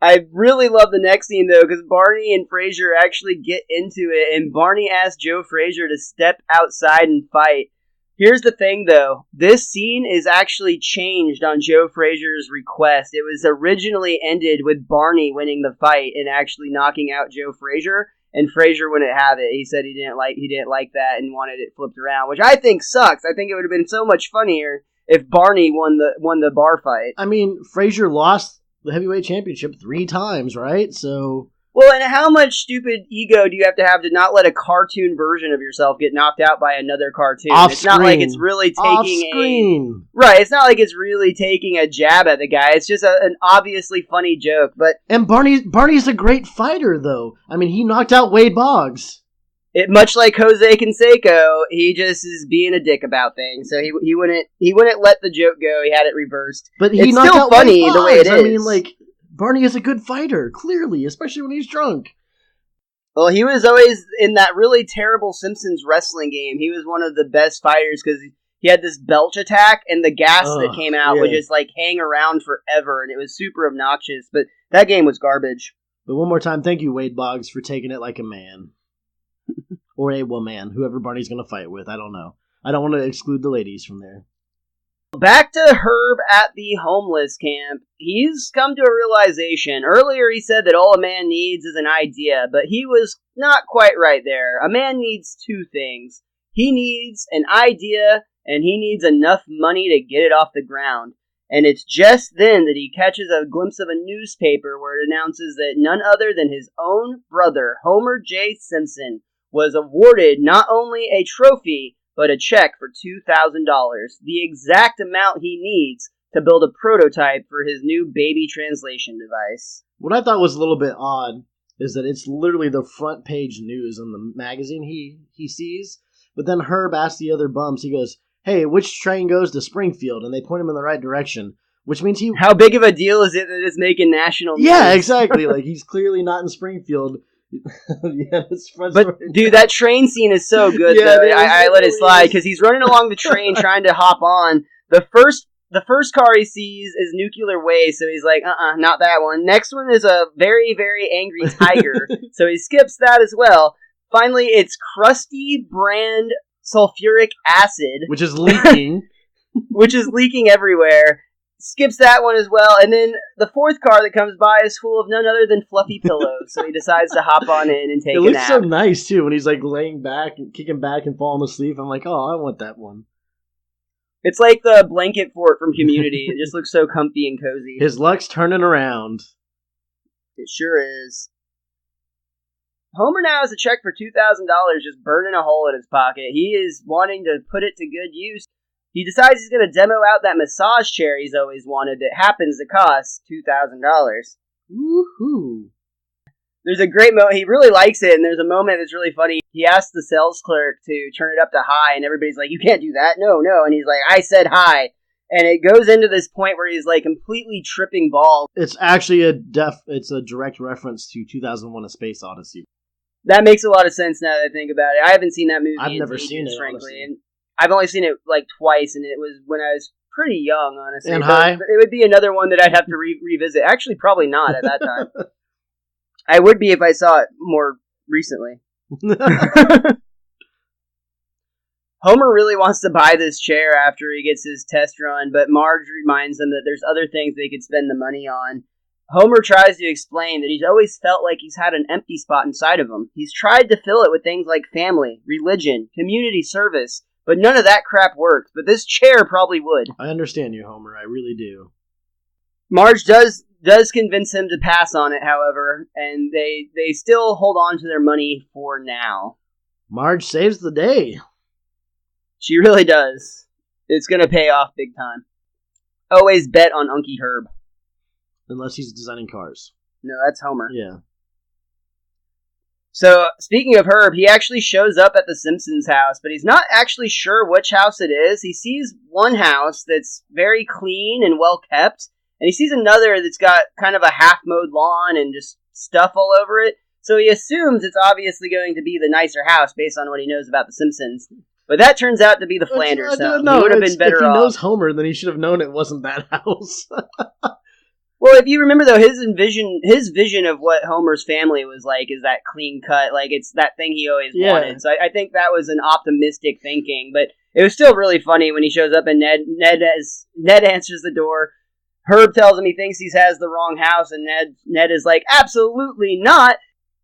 I really love the next scene, though, because Barney and Frazier actually get into it, and Barney asks Joe Frazier to step outside and fight. Here's the thing, though. This scene is actually changed on Joe Frazier's request. It was originally ended with Barney winning the fight and actually knocking out Joe Frazier, and Frazier wouldn't have it. He said he didn't like that and wanted it flipped around, which I think sucks. I think it would have been so much funnier if Barney won the bar fight. I mean, Frazier lost the heavyweight championship 3 times, right? So... Well, and how much stupid ego do you have to not let a cartoon version of yourself get knocked out by another cartoon? It's not like it's really taking Right, it's not like it's really taking a jab at the guy. It's just an obviously funny joke, but... And Barney's a great fighter, though. I mean, he knocked out Wade Boggs. Much like Jose Canseco, he just is being a dick about things. So he wouldn't let the joke go. He had it reversed. But it's still funny the way it is. I mean, like... Barney is a good fighter, clearly, especially when he's drunk. Well, he was always in that really terrible Simpsons wrestling game. He was one of the best fighters because he had this belch attack, and the gas that came out would just like hang around forever, and it was super obnoxious. But that game was garbage. But one more time, thank you, Wade Boggs, for taking it like a man. Or a woman, whoever Barney's going to fight with. I don't know. I don't want to exclude the ladies from there. Back to Herb at the homeless camp. He's come to a realization. Earlier he said that all a man needs is an idea, but he was not quite right there. A man needs 2 things. He needs an idea, and he needs enough money to get it off the ground. And it's just then that he catches a glimpse of a newspaper where it announces that none other than his own brother, Homer J. Simpson, was awarded not only a trophy, but a check for $2,000, the exact amount he needs to build a prototype for his new baby translation device. What I thought was a little bit odd is that it's literally the front page news in the magazine he sees, but then Herb asks the other bums, he goes, hey, which train goes to Springfield? And they point him in the right direction, which means How big of a deal is it that it's making national news? Yeah, exactly. Like, he's clearly not in Springfield. But dude, that train scene is so good. Though I let it slide because he's running along the train trying to hop on. The The first car he sees is nuclear waste, so he's like, not that one. Next one is a very, very angry tiger, so he skips that as well. Finally, it's crusty brand sulfuric acid. Which is leaking. Which is leaking everywhere. Skips that one as well. And then the fourth car that comes by is full of none other than fluffy pillows, so he decides to hop on in and take a nap. It looks so nice, too, when he's like laying back and kicking back and falling asleep. I'm like, oh, I want that one. It's like the blanket fort from Community. It just looks so comfy and cozy. His luck's turning around. It sure is. Homer now has a check for $2,000 just burning a hole in his pocket. He is wanting to put it to good use. He decides he's going to demo out that massage chair he's always wanted that happens to cost $2,000. Woohoo. There's a great moment. He really likes it, and there's a moment that's really funny. He asks the sales clerk to turn it up to high, and everybody's like, you can't do that. No. And he's like, I said high. And it goes into this point where he's like completely tripping balls. It's actually it's a direct reference to 2001: A Space Odyssey. That makes a lot of sense now that I think about it. I haven't seen that movie. I've never seen it, frankly. honestly. And I've only seen it like twice, and it was when I was pretty young, honestly. And high? But it would be another one that I'd have to revisit. Actually, probably not at that time. I would be if I saw it more recently. Homer really wants to buy this chair after he gets his test run, but Marge reminds him that there's other things they could spend the money on. Homer tries to explain that he's always felt like he's had an empty spot inside of him. He's tried to fill it with things like family, religion, community service, but none of that crap worked. But this chair probably would. I understand you, Homer. I really do. Marge does convince him to pass on it, however, and they still hold on to their money for now. Marge saves the day. She really does. It's going to pay off big time. Always bet on Uncy Herb. Unless he's designing cars. No, that's Homer. Yeah. So, speaking of Herb, he actually shows up at the Simpsons' house, but he's not actually sure which house it is. He sees one house that's very clean and well kept, and he sees another that's got kind of a half-mowed lawn and just stuff all over it. So he assumes it's obviously going to be the nicer house based on what he knows about the Simpsons. But that turns out to be the Flanders house. He would have been better off. If he knows Homer, then he should have known it wasn't that house. Well, if you remember, though, his vision of what Homer's family was like is that clean cut, like it's that thing he always wanted. So I think that was an optimistic thinking, but it was still really funny when he shows up and Ned answers the door. Herb tells him he thinks he has the wrong house, and Ned is like, absolutely not.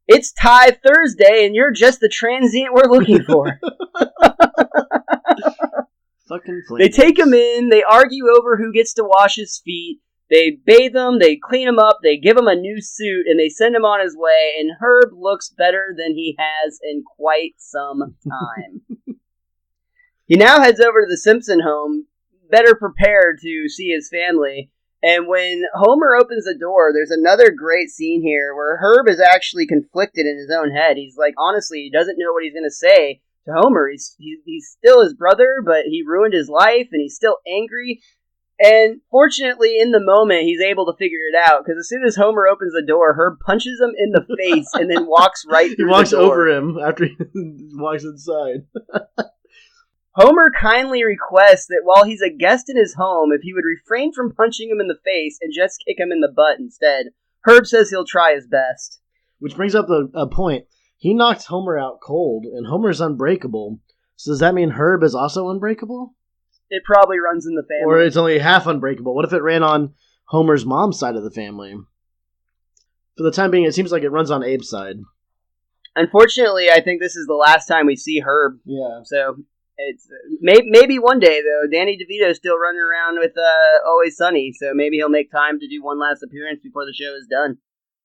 It's Tie Thursday, and you're just the transient we're looking for. Fucking Flanders. They take him in, they argue over who gets to wash his feet. They bathe him, they clean him up, they give him a new suit, and they send him on his way, and Herb looks better than he has in quite some time. He now heads over to the Simpson home, better prepared to see his family, and when Homer opens the door, there's another great scene here where Herb is actually conflicted in his own head. He's like, honestly, he doesn't know what he's going to say to Homer. He's still his brother, but he ruined his life, and he's still angry. And fortunately, in the moment, he's able to figure it out, because as soon as Homer opens the door, Herb punches him in the face and then walks right through the door. He walks over him after he walks inside. Homer kindly requests that while he's a guest in his home, if he would refrain from punching him in the face and just kick him in the butt instead. Herb says he'll try his best. Which brings up a point. He knocks Homer out cold, and Homer's unbreakable. So does that mean Herb is also unbreakable? It probably runs in the family. Or it's only half unbreakable. What if it ran on Homer's mom's side of the family? For the time being, it seems like it runs on Abe's side. Unfortunately, I think this is the last time we see Herb. Yeah. So it's maybe one day, though. Danny DeVito's still running around with Always Sunny, so maybe he'll make time to do one last appearance before the show is done.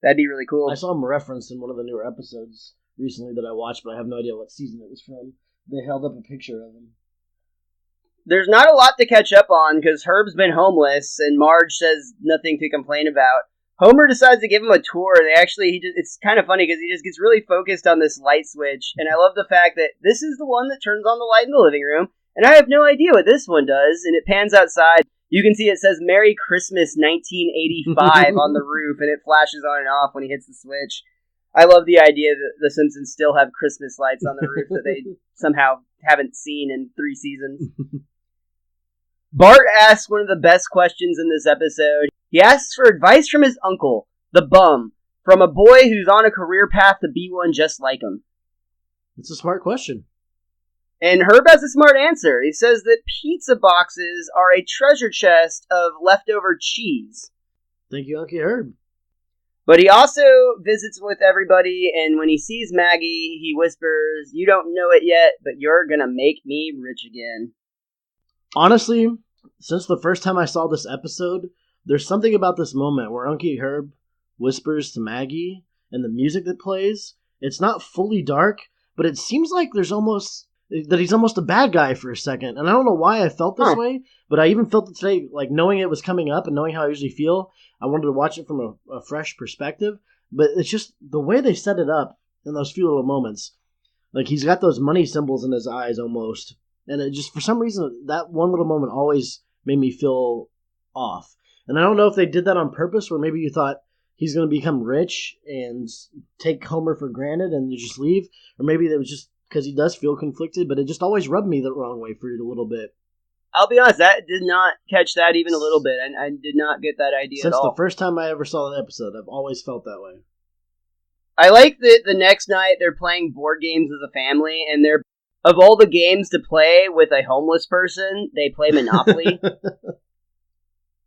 That'd be really cool. I saw him referenced in one of the newer episodes recently that I watched, but I have no idea what season it was from. They held up a picture of him. There's not a lot to catch up on, because Herb's been homeless, and Marge says nothing to complain about. Homer decides to give him a tour. It's kind of funny, because he just gets really focused on this light switch, and I love the fact that this is the one that turns on the light in the living room, and I have no idea what this one does, and it pans outside. You can see it says Merry Christmas 1985 on the roof, and it flashes on and off when he hits the switch. I love the idea that the Simpsons still have Christmas lights on the roof that they somehow haven't seen in 3 seasons. Bart asks one of the best questions in this episode. He asks for advice from his uncle, the bum, from a boy who's on a career path to be one just like him. It's a smart question. And Herb has a smart answer. He says that pizza boxes are a treasure chest of leftover cheese. Thank you, Uncy Herb. But he also visits with everybody, and when he sees Maggie, he whispers, "You don't know it yet, but you're gonna make me rich again." Honestly, since the first time I saw this episode, there's something about this moment where Uncy Herb whispers to Maggie, and the music that plays, it's not fully dark, but it seems like there's almost... that he's almost a bad guy for a second. And I don't know why I felt this way, but I even felt it today, like knowing it was coming up and knowing how I usually feel. I wanted to watch it from a fresh perspective, but it's just the way they set it up in those few little moments. Like he's got those money symbols in his eyes almost. And it just, for some reason, that one little moment always made me feel off. And I don't know if they did that on purpose, or maybe you thought he's going to become rich and take Homer for granted and just leave. Or maybe it was just because he does feel conflicted, but it just always rubbed me the wrong way for it a little bit. I'll be honest, that did not catch that even a little bit. I did not get that idea Since at all. the first time I ever saw that episode, I've always felt that way. I like that the next night they're playing board games as a family, and they're, of all the games to play with a homeless person, they play Monopoly.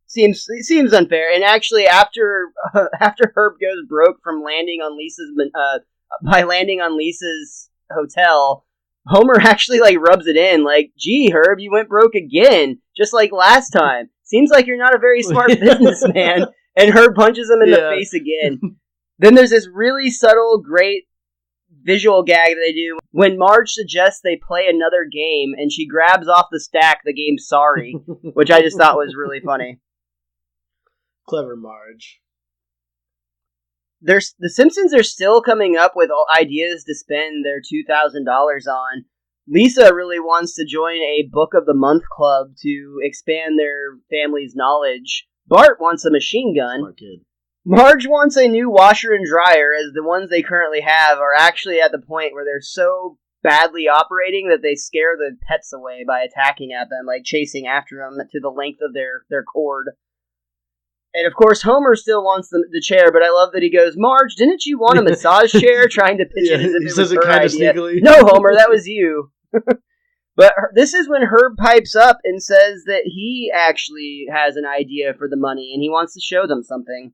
Seems unfair. And actually, after Herb goes broke from landing on Lisa's hotel, Homer actually rubs it in, "Gee, Herb, you went broke again, just like last time. Seems like you're not a very smart businessman." And Herb punches him in the face again. Then there's this really subtle, great visual gag that they do when Marge suggests they play another game, and she grabs off the stack the game Sorry, which I just thought was really funny. Clever Marge. The Simpsons are still coming up with ideas to spend their $2,000 on. Lisa really wants to join a Book of the Month club to expand their family's knowledge. Bart wants a machine gun. Smart kid. Marge wants a new washer and dryer, as the ones they currently have are actually at the point where they're so badly operating that they scare the pets away by attacking at them, chasing after them to the length of their cord. And of course, Homer still wants the chair, but I love that he goes, "Marge, didn't you want a massage chair?" Trying to pitch it as if it was her idea. Sneakily. "No, Homer, that was you." But this is when Herb pipes up and says that he actually has an idea for the money, and he wants to show them something.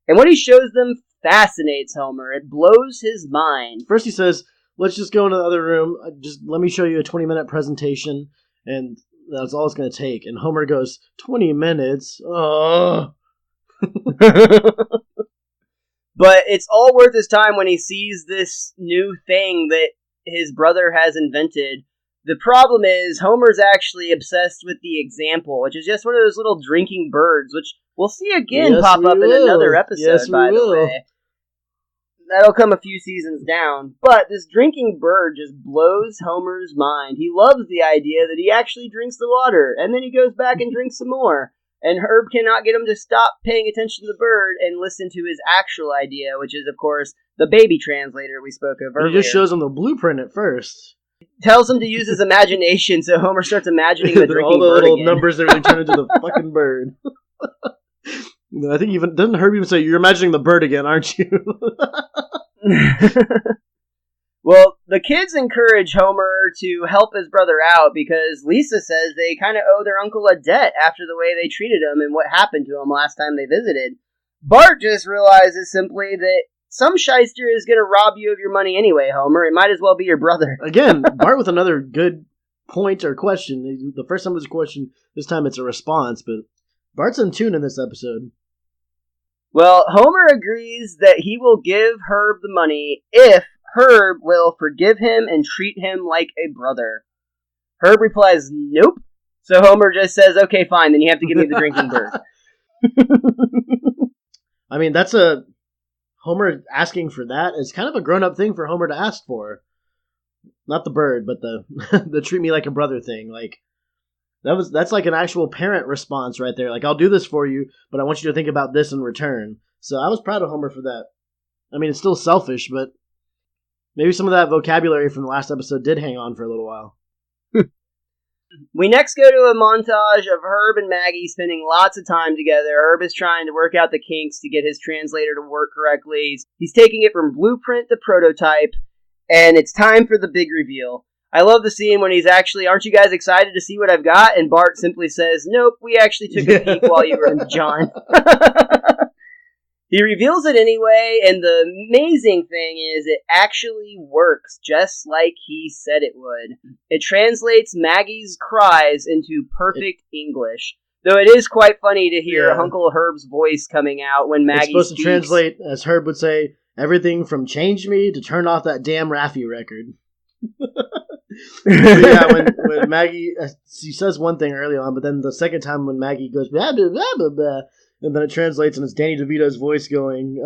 And what he shows them fascinates Homer. It blows his mind. First he says, "Let's just go into the other room. Just let me show you a 20-minute presentation, and that's all it's going to take." And Homer goes, 20 minutes? Oh. But it's all worth his time when he sees this new thing that his brother has invented. The problem is Homer's actually obsessed with the example, which is just one of those little drinking birds, which we'll see again pop up in another episode, by the way. That'll come a few seasons down. But this drinking bird just blows Homer's mind. He loves the idea that he actually drinks the water, and then he goes back and drinks some more. And Herb cannot get him to stop paying attention to the bird and listen to his actual idea, which is, of course, the baby translator we spoke of earlier. He just shows him the blueprint at first. Tells him to use his imagination, so Homer starts imagining the drinking all the bird little again. numbers everything turn into the fucking bird. I think doesn't Herb even say, "You're imagining the bird again, aren't you?" Well, the kids encourage Homer to help his brother out because Lisa says they kind of owe their uncle a debt after the way they treated him and what happened to him last time they visited. Bart just realizes simply that some shyster is going to rob you of your money anyway, Homer. It might as well be your brother. Again, Bart with another good point or question. The first time it was a question, this time it's a response, but Bart's in tune in this episode. Well, Homer agrees that he will give Herb the money if Herb will forgive him and treat him like a brother. Herb replies, "Nope." So Homer just says, "Okay, fine, then you have to give me the drinking bird." I mean, Homer asking for that is kind of a grown-up thing for Homer to ask for. Not the bird, but the treat me like a brother thing. That's like an actual parent response right there. I'll do this for you, but I want you to think about this in return. So I was proud of Homer for that. I mean, it's still selfish, but maybe some of that vocabulary from the last episode did hang on for a little while. We next go to a montage of Herb and Maggie spending lots of time together. Herb is trying to work out the kinks to get his translator to work correctly. He's taking it from blueprint to prototype, and it's time for the big reveal. I love the scene when he's actually, aren't you guys excited to see what I've got? And Bart simply says, nope, we actually took a peek while you were in the John. He reveals it anyway, and the amazing thing is it actually works just like he said it would. It translates Maggie's cries into perfect English. Though it is quite funny to hear Uncle Herb's voice coming out when Maggie speaks. It's supposed speaks. to translate, as Herb would say, everything from change me to turn off that damn Raffi record. When Maggie, she says one thing early on, but then the second time when Maggie goes, blah, blah, blah, blah, blah, and then it translates and it's Danny DeVito's voice going,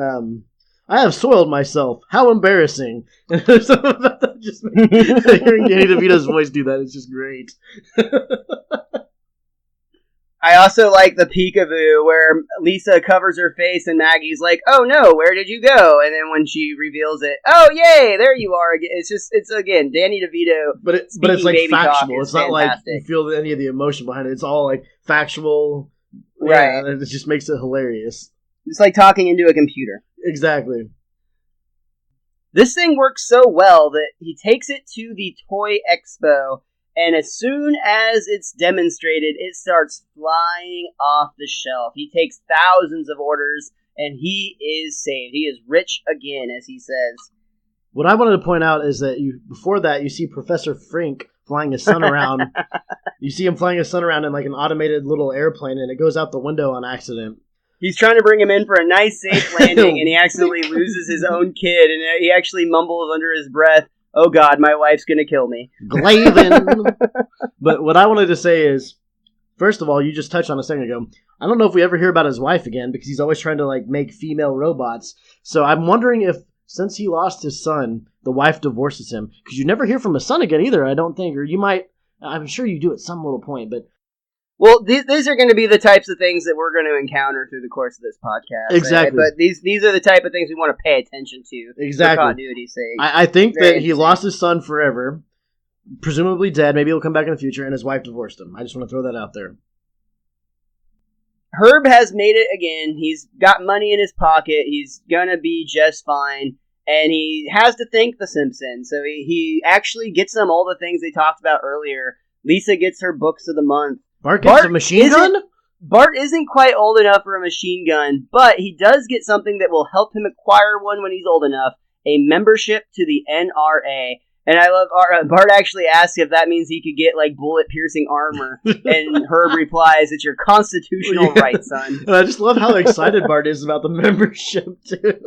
I have soiled myself. How embarrassing. And there's something about that just hearing Danny DeVito's voice do that is just great. I also like the peekaboo where Lisa covers her face and Maggie's like, oh no, where did you go? And then when she reveals it, oh yay, there you are again. It's again, Danny DeVito. But it's like factual. It's not fantastic. like you feel any of the emotion behind it. It's all like factual. Right. Yeah, and it just makes it hilarious. It's like talking into a computer. Exactly. This thing works so well that he takes it to the Toy Expo, and as soon as it's demonstrated, it starts flying off the shelf. He takes thousands of orders, and he is saved. He is rich again, as he says. What I wanted to point out is that before that, you see Professor Frink flying his son around. You see him flying his son around in like an automated little airplane, and it goes out the window on accident. He's trying to bring him in for a nice, safe landing, and he accidentally loses his own kid, and he actually mumbles under his breath, oh God, my wife's gonna kill me. Glavin! But what I wanted to say is, first of all, you just touched on a second ago, I don't know if we ever hear about his wife again, because he's always trying to like make female robots. So I'm wondering if, since he lost his son, the wife divorces him. Because you never hear from his son again either, I don't think. Or you might, I'm sure you do at some little point, but... Well, these are going to be the types of things that we're going to encounter through the course of this podcast. Exactly. Right? But these are the type of things we want to pay attention to. Exactly. For continuity's sake. I think that he lost his son forever, presumably dead, maybe he'll come back in the future, and his wife divorced him. I just want to throw that out there. Herb has made it again. He's got money in his pocket. He's going to be just fine. And he has to thank the Simpsons. So he actually gets them all the things they talked about earlier. Lisa gets her books of the month. Bart gets a machine gun? Bart isn't quite old enough for a machine gun, but he does get something that will help him acquire one when he's old enough, a membership to the NRA. And I love, Bart actually asks if that means he could get, like, bullet-piercing armor, and Herb replies, it's your constitutional right, son. And I just love how excited Bart is about the membership, too.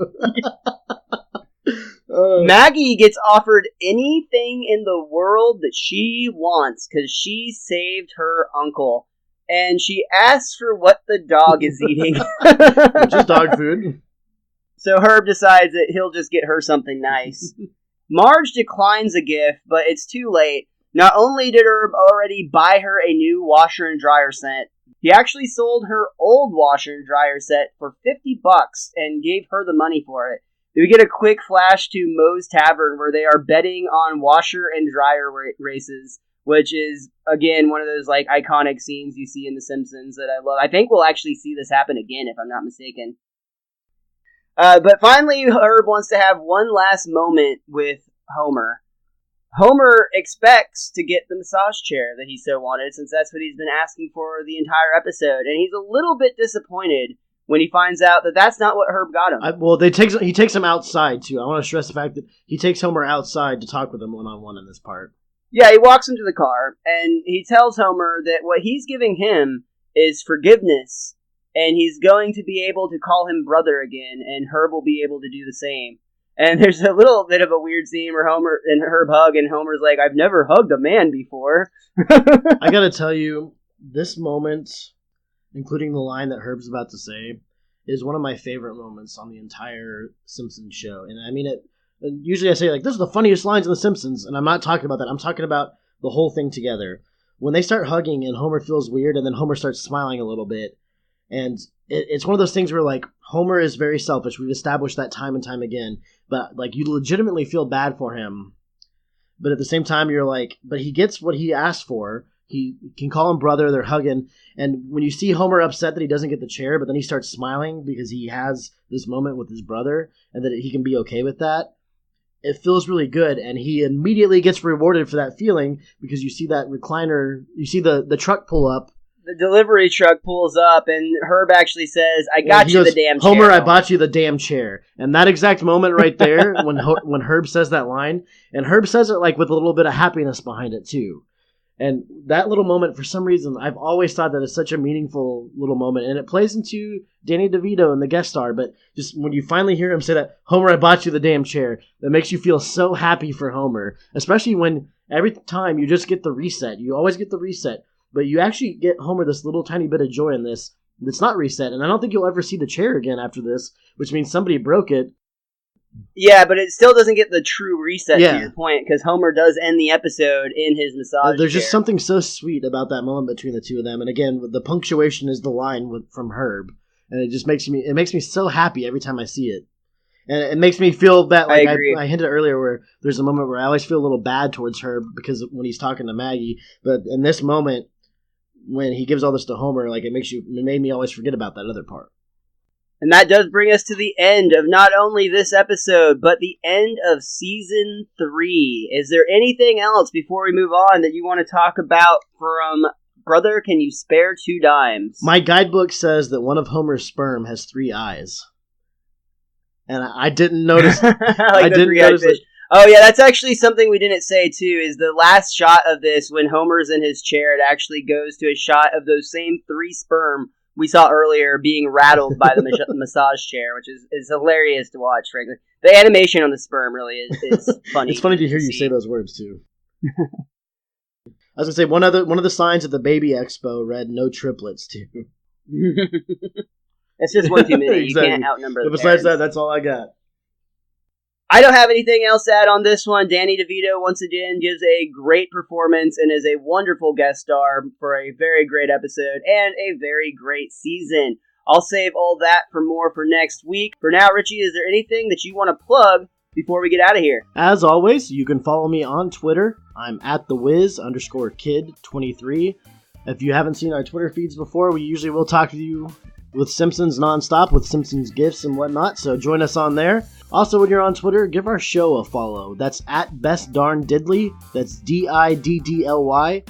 Maggie gets offered anything in the world that she wants because she saved her uncle. And she asks for what the dog is eating. Just dog food. So Herb decides that he'll just get her something nice. Marge declines a gift, but it's too late. Not only did Herb already buy her a new washer and dryer set, he actually sold her old washer and dryer set for $50 and gave her the money for it. We get a quick flash to Moe's Tavern where they are betting on washer and dryer races, which is, again, one of those like iconic scenes you see in The Simpsons that I love. I think we'll actually see this happen again, if I'm not mistaken. But finally, Herb wants to have one last moment with Homer. Homer expects to get the massage chair that he so wanted, since that's what he's been asking for the entire episode, and he's a little bit disappointed when he finds out that that's not what Herb got him. He takes him outside, too. I want to stress the fact that he takes Homer outside to talk with him one-on-one in this part. Yeah, he walks him to the car, and he tells Homer that what he's giving him is forgiveness, and he's going to be able to call him brother again, and Herb will be able to do the same. And there's a little bit of a weird scene where Homer and Herb hug, and Homer's like, I've never hugged a man before. I gotta tell you, this moment, including the line that Herb's about to say, is one of my favorite moments on the entire Simpsons show. And I mean it. Usually I say, like, this is the funniest lines in The Simpsons, and I'm not talking about that. I'm talking about the whole thing together. When they start hugging and Homer feels weird, and then Homer starts smiling a little bit, and it's one of those things where, like, Homer is very selfish. We've established that time and time again. But, like, you legitimately feel bad for him. But at the same time, you're like, but he gets what he asked for. He can call him brother. They're hugging. And when you see Homer upset that he doesn't get the chair, but then he starts smiling because he has this moment with his brother and that he can be okay with that, it feels really good. And he immediately gets rewarded for that feeling because you see that recliner, you see the truck pull up. The delivery truck pulls up, and Herb actually says, I got you the damn chair. Homer, I bought you the damn chair. And that exact moment right there, when Herb says that line, and Herb says it like with a little bit of happiness behind it too. And that little moment, for some reason, I've always thought that it's such a meaningful little moment. And it plays into Danny DeVito and the guest star. But just when you finally hear him say that, Homer, I bought you the damn chair, that makes you feel so happy for Homer. Especially when every time you just get the reset. You always get the reset. But you actually get Homer this little tiny bit of joy in this that's not reset. And I don't think you'll ever see the chair again after this, which means somebody broke it. Yeah, but it still doesn't get the true reset to your point, because Homer does end the episode in his massage There's chair. just something so sweet about that moment between the two of them. And again, the punctuation is the line from Herb. And it just makes me so happy every time I see it. And it makes me feel that, like I hinted earlier, where there's a moment where I always feel a little bad towards Herb because when he's talking to Maggie. But in this moment, when he gives all this to Homer, like it made me always forget about that other part. And that does bring us to the end of not only this episode, but the end of Season 3. Is there anything else before we move on that you want to talk about from Brother, Can You Spare 2 Dimes? My guidebook says that one of Homer's sperm has 3 eyes. And I didn't notice. I didn't notice it. Oh, yeah, that's actually something we didn't say, too, is the last shot of this, when Homer's in his chair, it actually goes to a shot of those same 3 sperm we saw earlier being rattled by the massage chair, which is hilarious to watch, frankly. The animation on the sperm really is funny. It's funny to hear you say those words, too. I was going to say, one of the signs at the Baby Expo read, no triplets, too. It's just one too many. Exactly. You can't outnumber the Besides parents. that, that's all I got. I don't have anything else to add on this one. Danny DeVito, once again, gives a great performance and is a wonderful guest star for a very great episode and a very great season. I'll save all that for more for next week. For now, Richie, is there anything that you want to plug before we get out of here? As always, you can follow me on Twitter. I'm at @thewiz_kid23. If you haven't seen our Twitter feeds before, we usually will talk to you with Simpsons nonstop, with Simpsons gifs and whatnot, so join us on there. Also, when you're on Twitter, give our show a follow. That's @BestDarnDiddly. That's DIDDLY.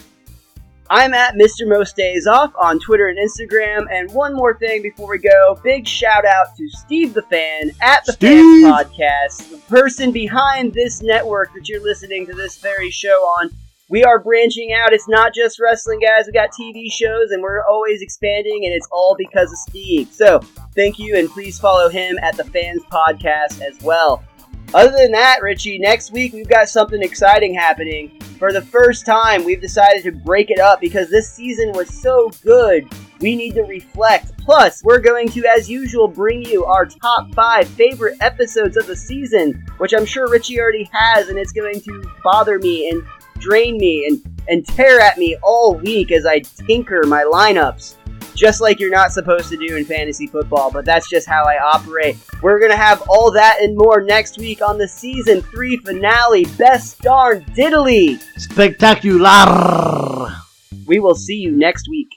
I'm at MrMostDaysOff on Twitter and Instagram. And one more thing before we go. Big shout out to Steve the Fan at the Fans Podcast, the person behind this network that you're listening to this very show on. We are branching out. It's not just wrestling, guys. We got TV shows, and we're always expanding, and it's all because of Steve. So, thank you, and please follow him at the Fans Podcast as well. Other than that, Richie, next week we've got something exciting happening. For the first time, we've decided to break it up because this season was so good. We need to reflect. Plus, we're going to, as usual, bring you our top 5 favorite episodes of the season, which I'm sure Richie already has, and it's going to bother me and drain me and tear at me all week as I tinker my lineups, just like you're not supposed to do in fantasy football, but that's just how I operate. We're going to have all that and more next week on the Season 3 finale, Best Darn Diddly! Spectacular! We will see you next week.